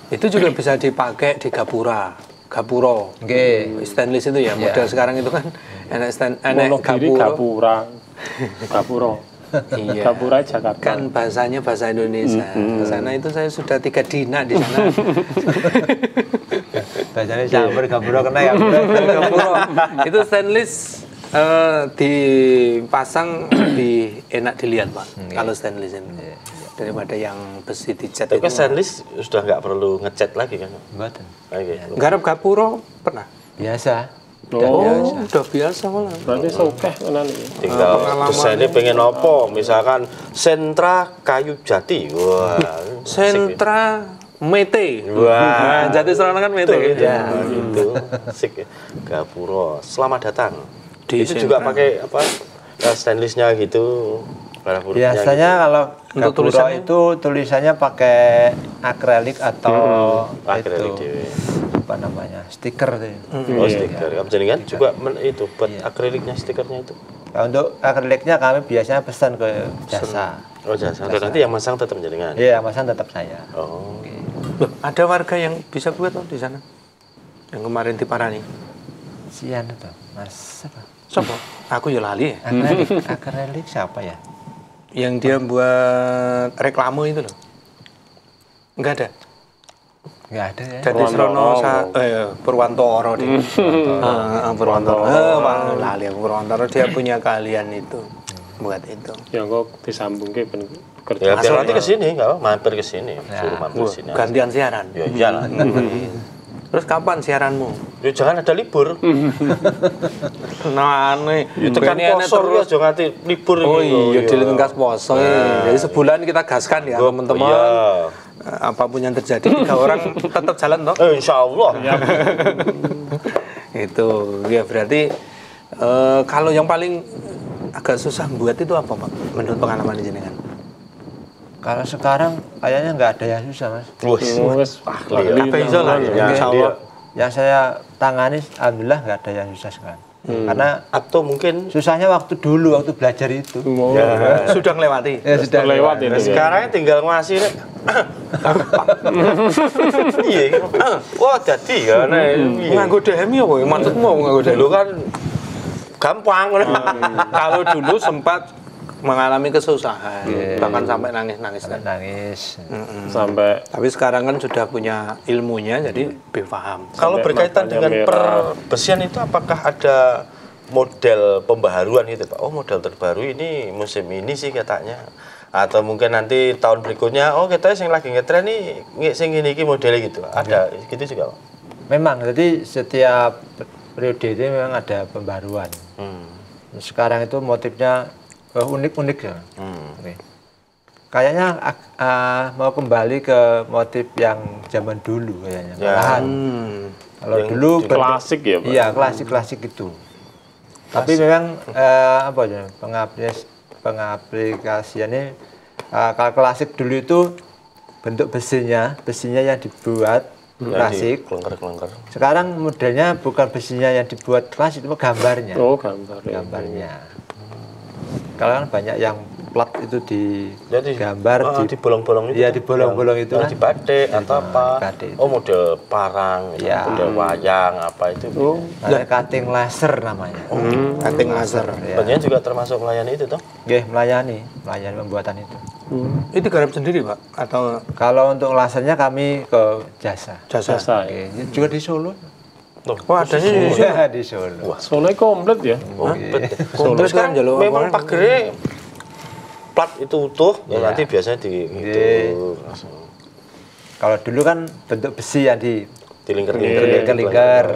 Speaker 1: Itu juga bisa dipakai di gapuro.
Speaker 2: Oke.
Speaker 1: Stainless itu ya, model sekarang itu kan enak
Speaker 4: Monogiri
Speaker 1: gapuro.
Speaker 4: Gapura.
Speaker 1: Iya.
Speaker 4: Gapura Jakarta.
Speaker 1: Kan bahasanya bahasa Indonesia. Ke sana itu saya sudah 3 dina di sana.
Speaker 2: Biasanya campur gaburo kena ya.
Speaker 1: Gapuro. Itu stainless dipasang lebih enak dilihat, Pak. Kalau stainless ini daripada yang besi dicat
Speaker 3: Tapi
Speaker 1: itu.
Speaker 3: stainless sudah nggak perlu ngecat lagi kan.
Speaker 2: Buatan.
Speaker 3: Oke.
Speaker 1: Garap gapuro pernah?
Speaker 2: Biasa.
Speaker 4: Oh,
Speaker 1: Udah biasa malah.
Speaker 4: berarti sokeh tenan iki.
Speaker 3: Tinggal desainnya pengen apa, misalkan sentra kayu jati. Wah.
Speaker 1: Sentra Mete.
Speaker 3: Wah.
Speaker 1: Nah, Jati Serana kan Mete.
Speaker 3: Ya, gitu. Asik. Gapuro. Selamat datang.
Speaker 1: Di
Speaker 3: Itu juga
Speaker 1: sentra.
Speaker 3: pakai apa? Stainlessnya gitu. Barang buruknya
Speaker 2: Biasanya kalau
Speaker 1: Untuk
Speaker 2: gapuro
Speaker 1: tulisannya?
Speaker 2: itu tulisannya pakai akrilik atau
Speaker 3: akrilik
Speaker 2: itu
Speaker 3: dewe.
Speaker 2: apa namanya stiker itu.
Speaker 3: Oh, stiker. Kamu jaringan juga itu buat akriliknya stikernya itu.
Speaker 2: Nah, untuk akriliknya kami biasanya pesan ke jasa.
Speaker 3: Oh, jasa. Nanti yang masang tetap jaringan.
Speaker 2: Iya, pesan tetap saya.
Speaker 3: Oh.
Speaker 1: Loh, ada warga yang bisa buat loh di sana. Yang kemarin diparani.
Speaker 2: Sian itu, Mas. Apa?
Speaker 1: Sopo? Aku ya lali ya.
Speaker 2: Akrilik siapa ya?
Speaker 1: Yang dia buat reklame itu loh. Enggak ada.
Speaker 2: Nggak ada ya.
Speaker 1: Jadi Srono Purwantoro deh. Purwantoro. Lali aku Purwantoro, dia punya keahlian itu buat itu.
Speaker 4: Ya kok disambung ke kerja.
Speaker 3: Ya biar nanti ke sini, enggak mampir ke sini, suruh mampir sini.
Speaker 1: Gantian siaran.
Speaker 3: Ya iyalah.
Speaker 1: Terus kapan siaranmu?
Speaker 3: Ya jangan ada libur.
Speaker 1: Nah, aneh.
Speaker 3: Ya tekan poso ya aja nganti libur.
Speaker 1: Oh iya, dilengkas poso. Jadi sebulan kita gaskan ya teman-teman. Apapun yang terjadi, 3 orang tetap jalan toh?
Speaker 3: Insya Allah.
Speaker 1: Itu ya berarti kalau yang paling agak susah buat itu apa Pak? Menurut pengalaman di sini kan?
Speaker 2: Kalau sekarang kayaknya nggak ada yang susah mas.
Speaker 1: Apa iso lah ya, Insya Allah.
Speaker 2: Yang saya tangani, alhamdulillah nggak ada yang susah sekarang. Karena
Speaker 3: atau mungkin
Speaker 2: susahnya waktu dulu, waktu belajar itu.
Speaker 1: Sudah melewati.
Speaker 2: Ya, sudah
Speaker 4: lewat ini.
Speaker 3: Sekarang tinggal ngasih nek. Iya. Wah, jadi kan.
Speaker 1: Nganggo DMI apa? Maksudmu nganggo DMI?
Speaker 3: Dulu kan gampang.
Speaker 1: Kalau dulu sempat mengalami kesusahan, bahkan sampai nangis-nangis kan.
Speaker 2: Nangis.
Speaker 4: Sampai
Speaker 1: Tapi sekarang kan sudah punya ilmunya, jadi lebih paham.
Speaker 3: Kalau berkaitan dengan perbesian itu apakah ada model pembaharuan itu Pak? Oh model terbaru ini musim ini sih katanya. Atau mungkin nanti tahun berikutnya, oh kita yang lagi ngetren nih, sing ini modelnya gitu. Ada gitu juga Pak?
Speaker 2: Memang, jadi setiap periode itu memang ada pembaruan. Sekarang itu motifnya unik-unik ya. Oke. Kayaknya mau kembali ke motif yang zaman dulu kayaknya. Malahan. Kalau dulu
Speaker 4: klasik ya Pak?
Speaker 2: Iya, klasik-klasik itu. Tapi memang apa ya, pengaplikasiannya kalau klasik dulu itu bentuk besinya yang dibuat klasik.
Speaker 3: Kelengker.
Speaker 2: Sekarang modelnya bukan besinya yang dibuat klasik, itu gambarnya.
Speaker 4: Oh, gambar.
Speaker 2: Gambarnya. Kalau kan banyak yang plat itu digambar
Speaker 3: di bolong-bolong itu.
Speaker 2: Iya, di bolong-bolong itu kan.
Speaker 3: Di batik atau apa?
Speaker 2: Batik.
Speaker 3: Oh, model parang, model wayang apa itu.
Speaker 2: Cutting laser namanya.
Speaker 1: Cutting laser.
Speaker 2: Ya.
Speaker 3: Banyak juga termasuk melayani itu toh?
Speaker 2: Nggih, melayani pembuatan itu.
Speaker 1: Itu digarap sendiri Pak? Atau
Speaker 2: Kalau untuk lasernya kami ke jasa.
Speaker 1: jasa?
Speaker 2: Oke. Juga di Solo.
Speaker 1: Wah, adanya di sini.
Speaker 2: Iya, di Solo.
Speaker 4: Solo komplit ya.
Speaker 1: Terus kan
Speaker 3: memang pagernya plat itu utuh, ya nanti biasanya di itu langsung
Speaker 2: Kalau dulu kan bentuk besi yang
Speaker 3: dilingkar-lingkar.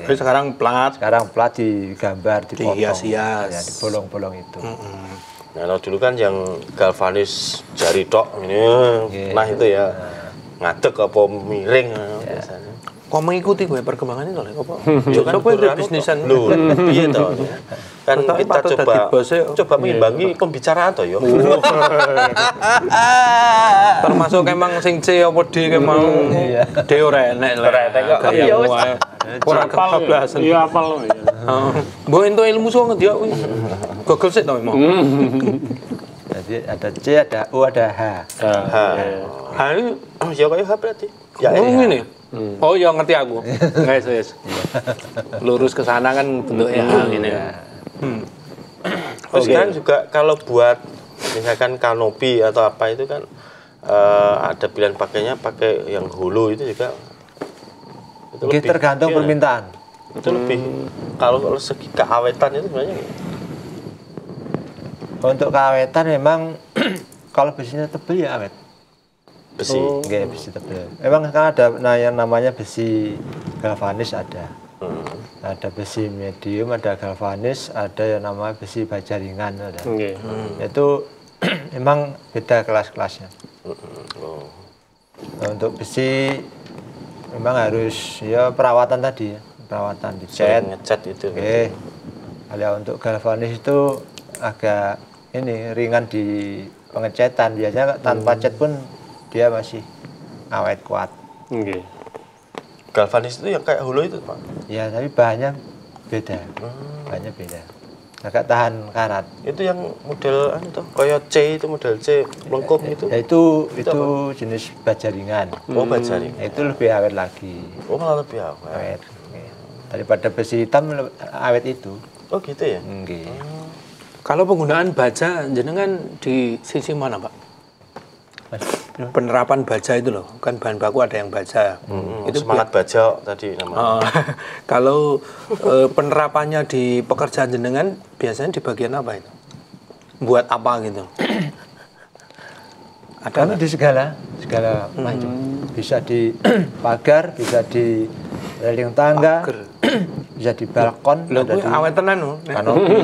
Speaker 1: Jadi sekarang plat.
Speaker 2: Sekarang plat digambar, dipotong.
Speaker 1: Dihias-hias.
Speaker 2: Ya, di bolong-bolong itu.
Speaker 3: Nah, kalau dulu kan yang galvanis jari tok ini, nah itu ya ngadeg apa miring biasanya.
Speaker 1: Kok mengikuti gue perkembangannya soalnya apa?
Speaker 3: Ya kan
Speaker 1: Coba itu bisnisan.
Speaker 3: Loh, iya toh. Kan
Speaker 1: Tapi
Speaker 3: kita
Speaker 1: patut dadi bosnya.
Speaker 3: coba mengimbangi pembicaraan toh yo.
Speaker 1: Termasuk emang sing C apa D ke mau. D ora enek lah.
Speaker 3: Ora enek kok.
Speaker 1: Gaya
Speaker 3: Iya, wis.
Speaker 1: wae. Ora kebablasan.
Speaker 4: Iya apal ya.
Speaker 1: Mbok entuk ilmu sanget ya kuwi. Gogol sik to emang.
Speaker 2: Jadi ada C, ada U, ada H.
Speaker 1: Ha ini
Speaker 3: Ya kayak H berarti. Ya
Speaker 1: ini. Oh ya ngerti aku. Guys. Lurus ke sana kan bentuknya gini.
Speaker 3: Terus sekarang juga kalau buat misalkan kanopi atau apa itu kan ada pilihan pakainya pakai yang hulu itu juga. Itu lebih,
Speaker 2: Tergantung permintaan.
Speaker 3: Itu lebih kalau segi keawetan itu sebenarnya
Speaker 2: Untuk keawetan memang kalau besinya tebal ya awet.
Speaker 3: besi.
Speaker 2: Nggih, besi tebal. Memang kan ada yang namanya besi galvanis ada. Ada besi medium, ada galvanis, ada yang namanya besi baja ringan ada. Itu memang beda kelas-kelasnya. Nah, untuk besi memang harus ya perawatan tadi ya, perawatan dicat,
Speaker 3: ngecat itu.
Speaker 2: Oke. Kalau untuk galvanis itu agak ini ringan di pengecatan, biasanya tanpa cat pun dia masih awet kuat.
Speaker 3: Galvanis itu yang kayak hulu itu, Pak?
Speaker 2: Ya, tapi bahannya beda. Bahannya beda. Agak tahan karat.
Speaker 3: Itu yang model tuh kayak C itu model C lengkap gitu.
Speaker 2: Ya itu jenis baja ringan.
Speaker 3: Oh, baja ringan.
Speaker 2: Itu lebih awet lagi.
Speaker 3: Oh, malah lebih awet.
Speaker 2: Awet. Daripada besi hitam awet itu.
Speaker 3: Oh, gitu ya?
Speaker 2: Nggih.
Speaker 1: Kalau penggunaan baja jenengan di sisi mana, Pak? penerapan baja itu loh, kan bahan baku ada yang baja.
Speaker 3: Itu semangat baja tadi namanya.
Speaker 1: Kalau penerapannya di pekerjaan jenengan biasanya di bagian apa itu? Buat apa gitu?
Speaker 2: Kami di segala macam. Bisa di pagar, bisa di railing tangga, bisa di balkon,
Speaker 1: Loh,
Speaker 2: ada
Speaker 1: gue
Speaker 2: di
Speaker 1: awet tenan loh.
Speaker 2: kanopi.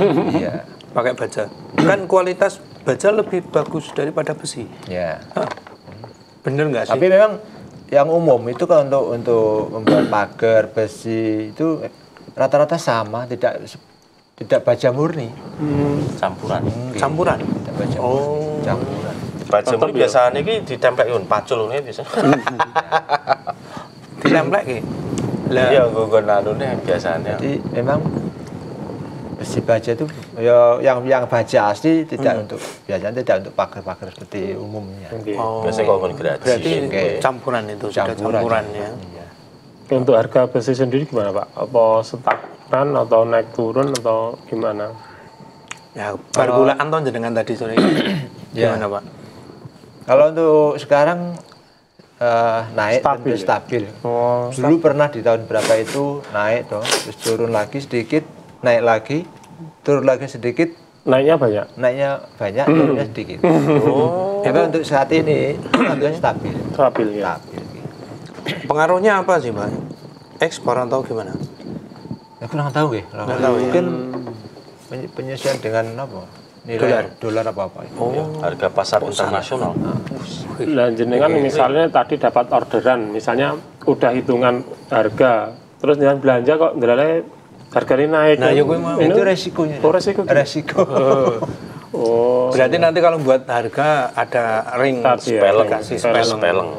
Speaker 2: Iya.
Speaker 1: Pakai baja. Kan kualitas baja lebih bagus daripada besi.
Speaker 2: Ya.
Speaker 1: Hah, bener nggak sih?
Speaker 2: Tapi memang yang umum itu kan untuk membuat pagar besi itu rata-rata sama, tidak baja murni.
Speaker 3: Campuran.
Speaker 1: Campuran.
Speaker 2: Tidak baja murni, campuran.
Speaker 3: Baja murni biasanya ini ditempel pacul ini biasa.
Speaker 1: Ditemplek ki. Lah,
Speaker 3: Iya, gue nanune biasanya.
Speaker 2: Jadi memang besi baja itu ya yang baja asli tidak untuk biasanya tidak untuk pagar-pagar seperti umumnya.
Speaker 3: Biasanya kalau gergaji.
Speaker 1: berarti
Speaker 2: Oke.
Speaker 1: campuran itu sudah campuran ya.
Speaker 2: Iya.
Speaker 4: Untuk harga besi sendiri gimana Pak? Apa stagnan atau naik turun atau gimana?
Speaker 1: Ya, pergulaan toh jenengan tadi sore. Gimana, Pak?
Speaker 2: Kalau untuk sekarang naik
Speaker 4: Stabil
Speaker 2: tentu
Speaker 4: ya?
Speaker 2: stabil.
Speaker 4: Oh,
Speaker 2: Dulu pernah di tahun berapa itu naik toh, terus turun lagi sedikit, naik lagi, turun lagi sedikit,
Speaker 4: naiknya banyak.
Speaker 2: naiknya banyak, turunnya sedikit. Tapi untuk saat ini harganya stabil.
Speaker 4: Stabil ya.
Speaker 2: Stabil.
Speaker 1: Pengaruhnya apa sih, Pak? Ekspor atau gimana?
Speaker 2: Ya kurang tahu ya.
Speaker 1: Kurang tahu ya.
Speaker 2: Mungkin penyesuaian dengan apa? Nilai dolar apa-apa.
Speaker 3: Ya, harga pasar internasional.
Speaker 4: Lah jenengan misalnya tadi dapat orderan, misalnya udah hitungan harga, terus jangan belanja kok ndelale harganya naik.
Speaker 1: Nah, ya gue mau.
Speaker 2: Itu resikonya.
Speaker 4: Oh, resiko.
Speaker 2: Resiko.
Speaker 4: Oh,
Speaker 1: Berarti nanti kalau buat harga ada ring
Speaker 4: Tadi ya,
Speaker 1: spelling,
Speaker 4: ring
Speaker 1: kasih
Speaker 4: spelling.
Speaker 1: spelling.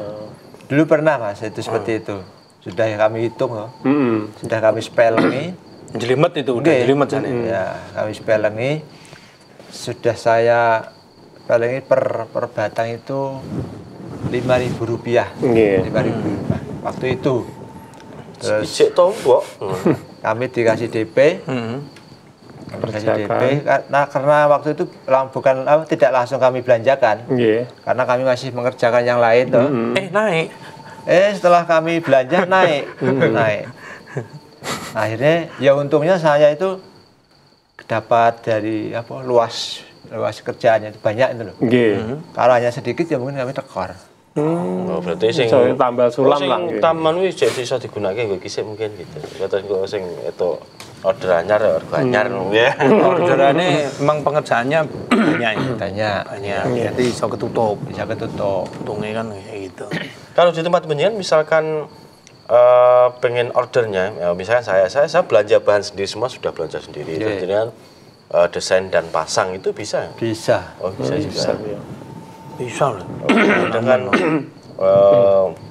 Speaker 2: Dulu pernah Mas itu seperti itu. Sudah kami hitung loh.
Speaker 4: mm-mm.
Speaker 2: Sudah kami spelling.
Speaker 1: Jelimet itu udah jelimet sana.
Speaker 2: Ya, kami spelling sudah saya paling per batang itu Rp5.000.
Speaker 4: Nggih.
Speaker 2: Rp5.000 waktu itu. Terus
Speaker 3: Ijek tombok.
Speaker 2: kami dikasih DP. Kami dikasih DP karena waktu itu tidak langsung kami belanjakan.
Speaker 4: Nggih.
Speaker 2: Karena kami masih mengerjakan yang lain toh.
Speaker 1: Naik.
Speaker 2: Setelah kami belanja naik. Naik. Akhirnya ya untungnya saya itu dapat dari luas kerjaannya itu banyak itu loh.
Speaker 4: Nggih.
Speaker 2: Kalau hanya sedikit ya mungkin kami tekor.
Speaker 3: Oh, berarti sing
Speaker 4: So, tambal sulam
Speaker 3: sing
Speaker 4: lah, nggih.
Speaker 3: taman wis jadi iso digunakake nggo kisik mungkin gitu. Kata kok sing itu order anyar ya order anyar ya.
Speaker 1: Orderannya memang pengerjaannya banyak ya.
Speaker 2: Banyak.
Speaker 1: Banyak. Jadi bisa ketutup.
Speaker 2: Bisa ketutup.
Speaker 1: Untungnya kan kayak gitu.
Speaker 3: Kalau di tempat penyiaran misalkan pengen ordernya, ya misalkan saya belanja bahan sendiri semua sudah belanja sendiri.
Speaker 2: Iya.
Speaker 3: Jadi kan desain dan pasang itu bisa.
Speaker 2: Bisa.
Speaker 3: Oh bisa juga.
Speaker 1: Bisa loh.
Speaker 3: Dengan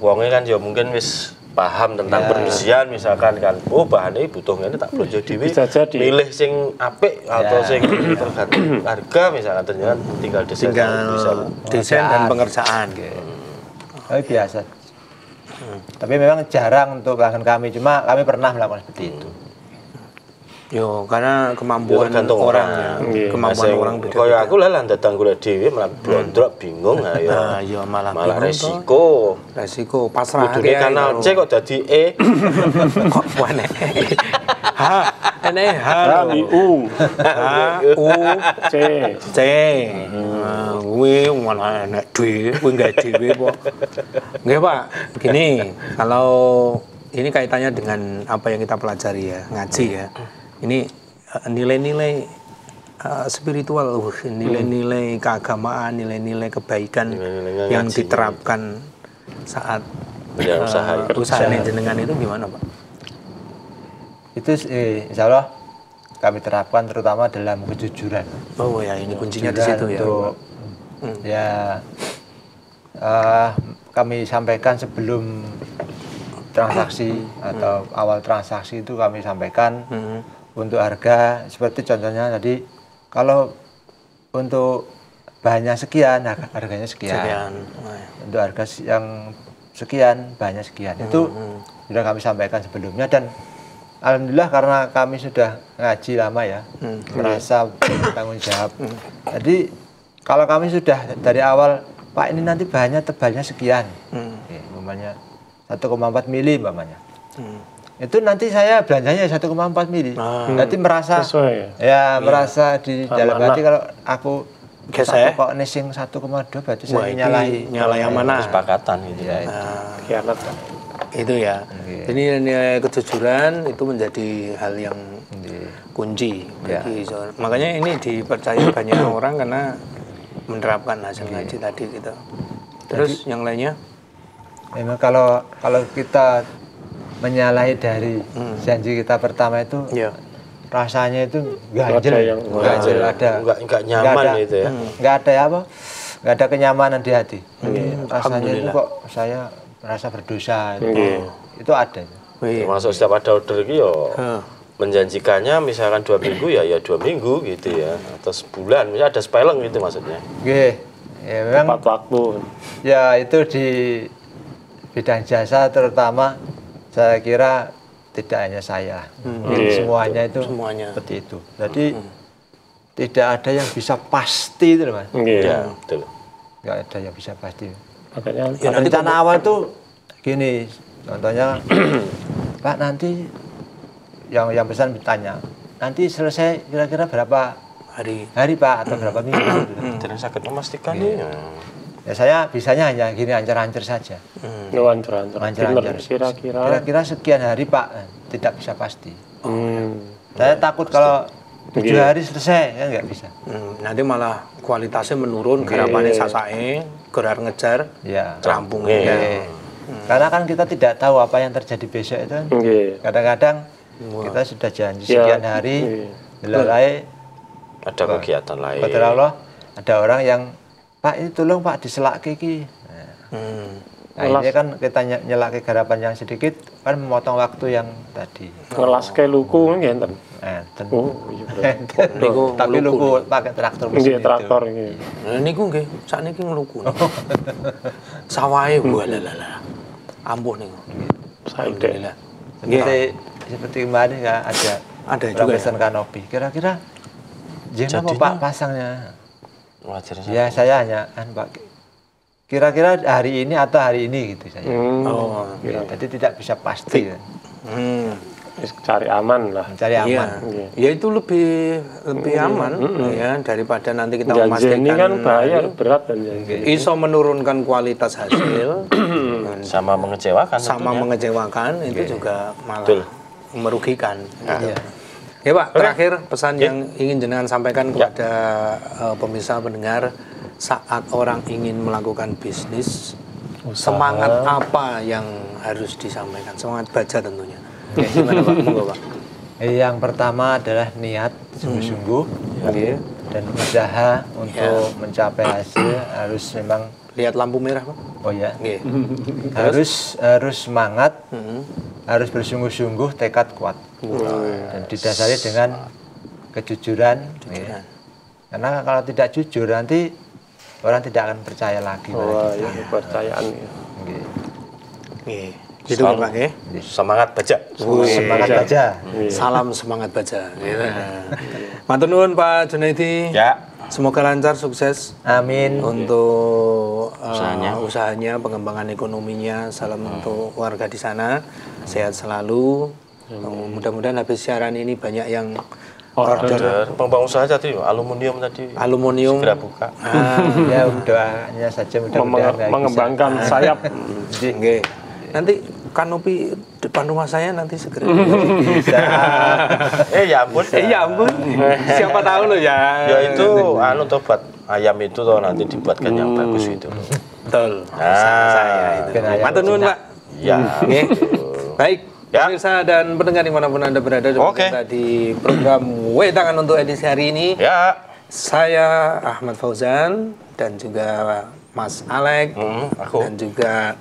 Speaker 3: wongnya kan ya mungkin wis paham tentang perbesian misalkan kan bahannya butuh ini tak belanja dhewe.
Speaker 4: Bisa jadi.
Speaker 3: Milih sing apik atau sing tergantung harga misalkan ternyata tinggal desain bisa.
Speaker 1: Tinggal desain dan pengerjaan.
Speaker 2: Tapi biasa. Tapi memang jarang untuk pelanggan kami, cuma kami pernah melakukan seperti itu.
Speaker 1: Yo, karena kemampuan
Speaker 3: tergantung
Speaker 1: orangnya,
Speaker 4: Iya.
Speaker 1: kemampuan orang beda.
Speaker 3: Kaya aku lah datang golek dhewe malah blondrok bingung
Speaker 1: Nah,
Speaker 3: ya.
Speaker 1: yo malah
Speaker 3: Malah
Speaker 1: bingung
Speaker 3: resiko.
Speaker 1: Resiko pasrah
Speaker 3: Kudune kanal C kok dadi E.
Speaker 1: kok wane. Ha, ene ha.
Speaker 4: U,
Speaker 1: U
Speaker 4: C.
Speaker 1: C. Gue mana enak duit, gue nggak duit po. Nggak Pak, begini, kalau ini kaitannya dengan apa yang kita pelajari ya, ngaji ya. Ini nilai-nilai spiritual, nilai-nilai keagamaan, nilai-nilai kebaikan
Speaker 3: Nilai-nilai
Speaker 1: yang
Speaker 3: ngaji.
Speaker 1: diterapkan saat
Speaker 3: Ya, usaha
Speaker 1: jenengan itu gimana Pak?
Speaker 2: Itu insya Allah kami terapkan terutama dalam kejujuran.
Speaker 1: Oh ya, ini kuncinya di
Speaker 2: Kejujuran
Speaker 1: situ ya.
Speaker 2: untuk ya kami sampaikan sebelum transaksi atau awal transaksi itu kami sampaikan untuk harga seperti contohnya tadi kalau untuk bahannya sekian harganya sekian.
Speaker 1: Sekian.
Speaker 2: Untuk harga yang sekian bahannya sekian itu sudah kami sampaikan sebelumnya dan alhamdulillah karena kami sudah ngaji lama ya merasa bertanggung jawab. Jadi kalau kami sudah dari awal Pak ini nanti bahannya tebalnya sekian, umpamanya 1,4 mili umpamanya. Itu nanti saya belanjanya 1,4 mili. Nanti merasa
Speaker 4: Sesuai,
Speaker 2: merasa di dalam hati kalau aku
Speaker 1: Gesek.
Speaker 2: kok nesing 1,2 berarti
Speaker 1: Wah,
Speaker 2: saya
Speaker 1: itu
Speaker 2: nyalahi
Speaker 1: yang mana?
Speaker 3: Kesepakatan gitu.
Speaker 2: Ya,
Speaker 4: khianat.
Speaker 1: Itu ya. Ini kejujuran itu menjadi hal yang kunci bagi seorang. Makanya ini dipercaya banyak orang karena menerapkan hasil ngaji tadi gitu. Terus yang lainnya?
Speaker 2: memang kalau kita menyalahi dari janji kita pertama itu
Speaker 1: Iya.
Speaker 2: rasanya itu
Speaker 4: Ada yang
Speaker 2: ganjel, ada
Speaker 3: Enggak nyaman gitu ya.
Speaker 2: nggak ada apa, nggak ada kenyamanan di hati. Rasanya itu kok saya merasa berdosa itu ada.
Speaker 3: Termasuk setiap ada order gitu ya menjanjikannya misalkan 2 minggu ya 2 minggu gitu ya, atau sebulan misalnya ada spelling gitu maksudnya.
Speaker 2: Ya memang
Speaker 4: Tepat waktu.
Speaker 2: ya itu di bidang jasa terutama saya kira tidak hanya saya, semuanya itu
Speaker 1: Semuanya.
Speaker 2: seperti itu. Jadi tidak ada yang bisa pasti itu Mas.
Speaker 3: Ya, betul.
Speaker 2: Nggak ada yang bisa pasti.
Speaker 4: Makanya
Speaker 2: Rencana awal tuh gini, contohnya Pak nanti yang pesan bertanya, nanti selesai kira-kira berapa
Speaker 1: Hari.
Speaker 2: Pak atau berapa minggu?
Speaker 3: Tidak sakit memastikan ini.
Speaker 2: Ya saya bisanya hanya gini ancar-ancar saja.
Speaker 4: Ngewancar-wancar.
Speaker 2: Ancar-ancar. Kira-kira sekian hari Pak, tidak bisa pasti. Saya takut kalau 7 hari selesai, kan nggak bisa.
Speaker 1: Nanti malah kualitasnya menurun, garapannya sasae, gerar ngejar,
Speaker 2: Ya.
Speaker 1: rampungnya.
Speaker 2: Karena kan kita tidak tahu apa yang terjadi besok itu kan. Kadang-kadang kita sudah janji sekian hari, belalai,
Speaker 3: Ada kegiatan lain.
Speaker 2: Qadir Allah, ada orang yang Pak ini tolong Pak diselak iki. Nah ini kan kita nyelak garapan yang sedikit kan memotong waktu yang tadi.
Speaker 4: Ngelas ke luku kan ngenten.
Speaker 2: Tapi luku pakai traktor mesin
Speaker 4: Nggih traktor
Speaker 2: itu.
Speaker 4: iki.
Speaker 1: Nah, niku nggih, sakniki ngeluku. Sawahe lah. Ampuh niku.
Speaker 4: Saiki.
Speaker 1: Alhamdulillah.
Speaker 2: Seperti kemarin nggak ada
Speaker 1: juga
Speaker 2: pesan kanopi. Kira-kira jenah apa Pak pasangnya?
Speaker 3: Wajar saja.
Speaker 2: Ya saya hanya Pak. Kira-kira hari ini atau hari ini gitu saja. Jadi tidak bisa pasti.
Speaker 4: Wis cari aman lah.
Speaker 2: Mencari aman.
Speaker 1: Ya itu lebih aman ya daripada nanti kita
Speaker 4: Janji
Speaker 1: memastikan
Speaker 4: ini kan bahaya berat dan janji.
Speaker 1: iso menurunkan kualitas hasil
Speaker 3: Sama mengecewakan.
Speaker 1: mengecewakan itu juga malah merugikan. Ya Pak, terakhir pesan yang ingin jenengan sampaikan kepada pemirsa pendengar saat orang ingin melakukan bisnis, semangat apa yang harus disampaikan? Semangat baca tentunya. Gimana Pak? Monggo Pak.
Speaker 2: Yang pertama adalah niat sungguh-sungguh dan usaha untuk mencapai hasil harus memang
Speaker 1: Lihat lampu merah Pak.
Speaker 2: oh ya
Speaker 1: Nggih.
Speaker 2: harus semangat, harus bersungguh-sungguh, tekad kuat dan didasari dengan kejujuran. Ya. Karena kalau tidak jujur nanti orang tidak akan percaya lagi.
Speaker 4: Wah, ya kepercayaan ya.
Speaker 1: Nggih. Gitu Pak nggih.
Speaker 3: Semangat baca.
Speaker 2: Semangat baca.
Speaker 1: Salam semangat baca. Matur nuwun Pak Junaidi.
Speaker 3: Ya.
Speaker 1: Semoga lancar, sukses
Speaker 2: Amin.
Speaker 1: untuk
Speaker 3: Usahanya.
Speaker 1: pengembangan ekonominya. Salam untuk warga di sana, sehat selalu. Mudah-mudahan habis siaran ini banyak yang
Speaker 3: Order pengembang usaha tadi, aluminium tadi.
Speaker 1: aluminium.
Speaker 3: Segera buka.
Speaker 2: Ya doanya saja mudah-mudahan nggak
Speaker 4: Mengembangkan sayap.
Speaker 1: Nggih. Nanti kanopi depan rumah saya nanti segera.
Speaker 2: bisa.
Speaker 3: Ya ampun.
Speaker 1: Ya ampun. Siapa tahu loh ya.
Speaker 3: Ya itu anu tuh buat ayam itu tuh nanti dibuatkan yang bagus itu.
Speaker 1: Betul.
Speaker 3: Nah,
Speaker 1: Saya itu. Matur nuwun Pak.
Speaker 3: Ya.
Speaker 1: Nggih. Baik.
Speaker 3: Ya.
Speaker 1: Pemirsa dan pendengar dimanapun Anda berada, kita di program Wedangan untuk edisi hari ini.
Speaker 3: Ya.
Speaker 1: Saya Ahmad Fauzan dan juga Mas Alek
Speaker 3: Aku.
Speaker 1: dan juga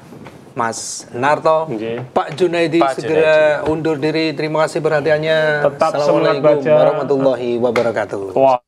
Speaker 1: Mas Narto. Pak Junaidi
Speaker 3: Pak
Speaker 1: segera undur diri. Terima kasih perhatiannya.
Speaker 4: Tetap semangat
Speaker 1: Assalamualaikum
Speaker 4: baca.
Speaker 1: warahmatullahi wabarakatuh.
Speaker 4: Wah.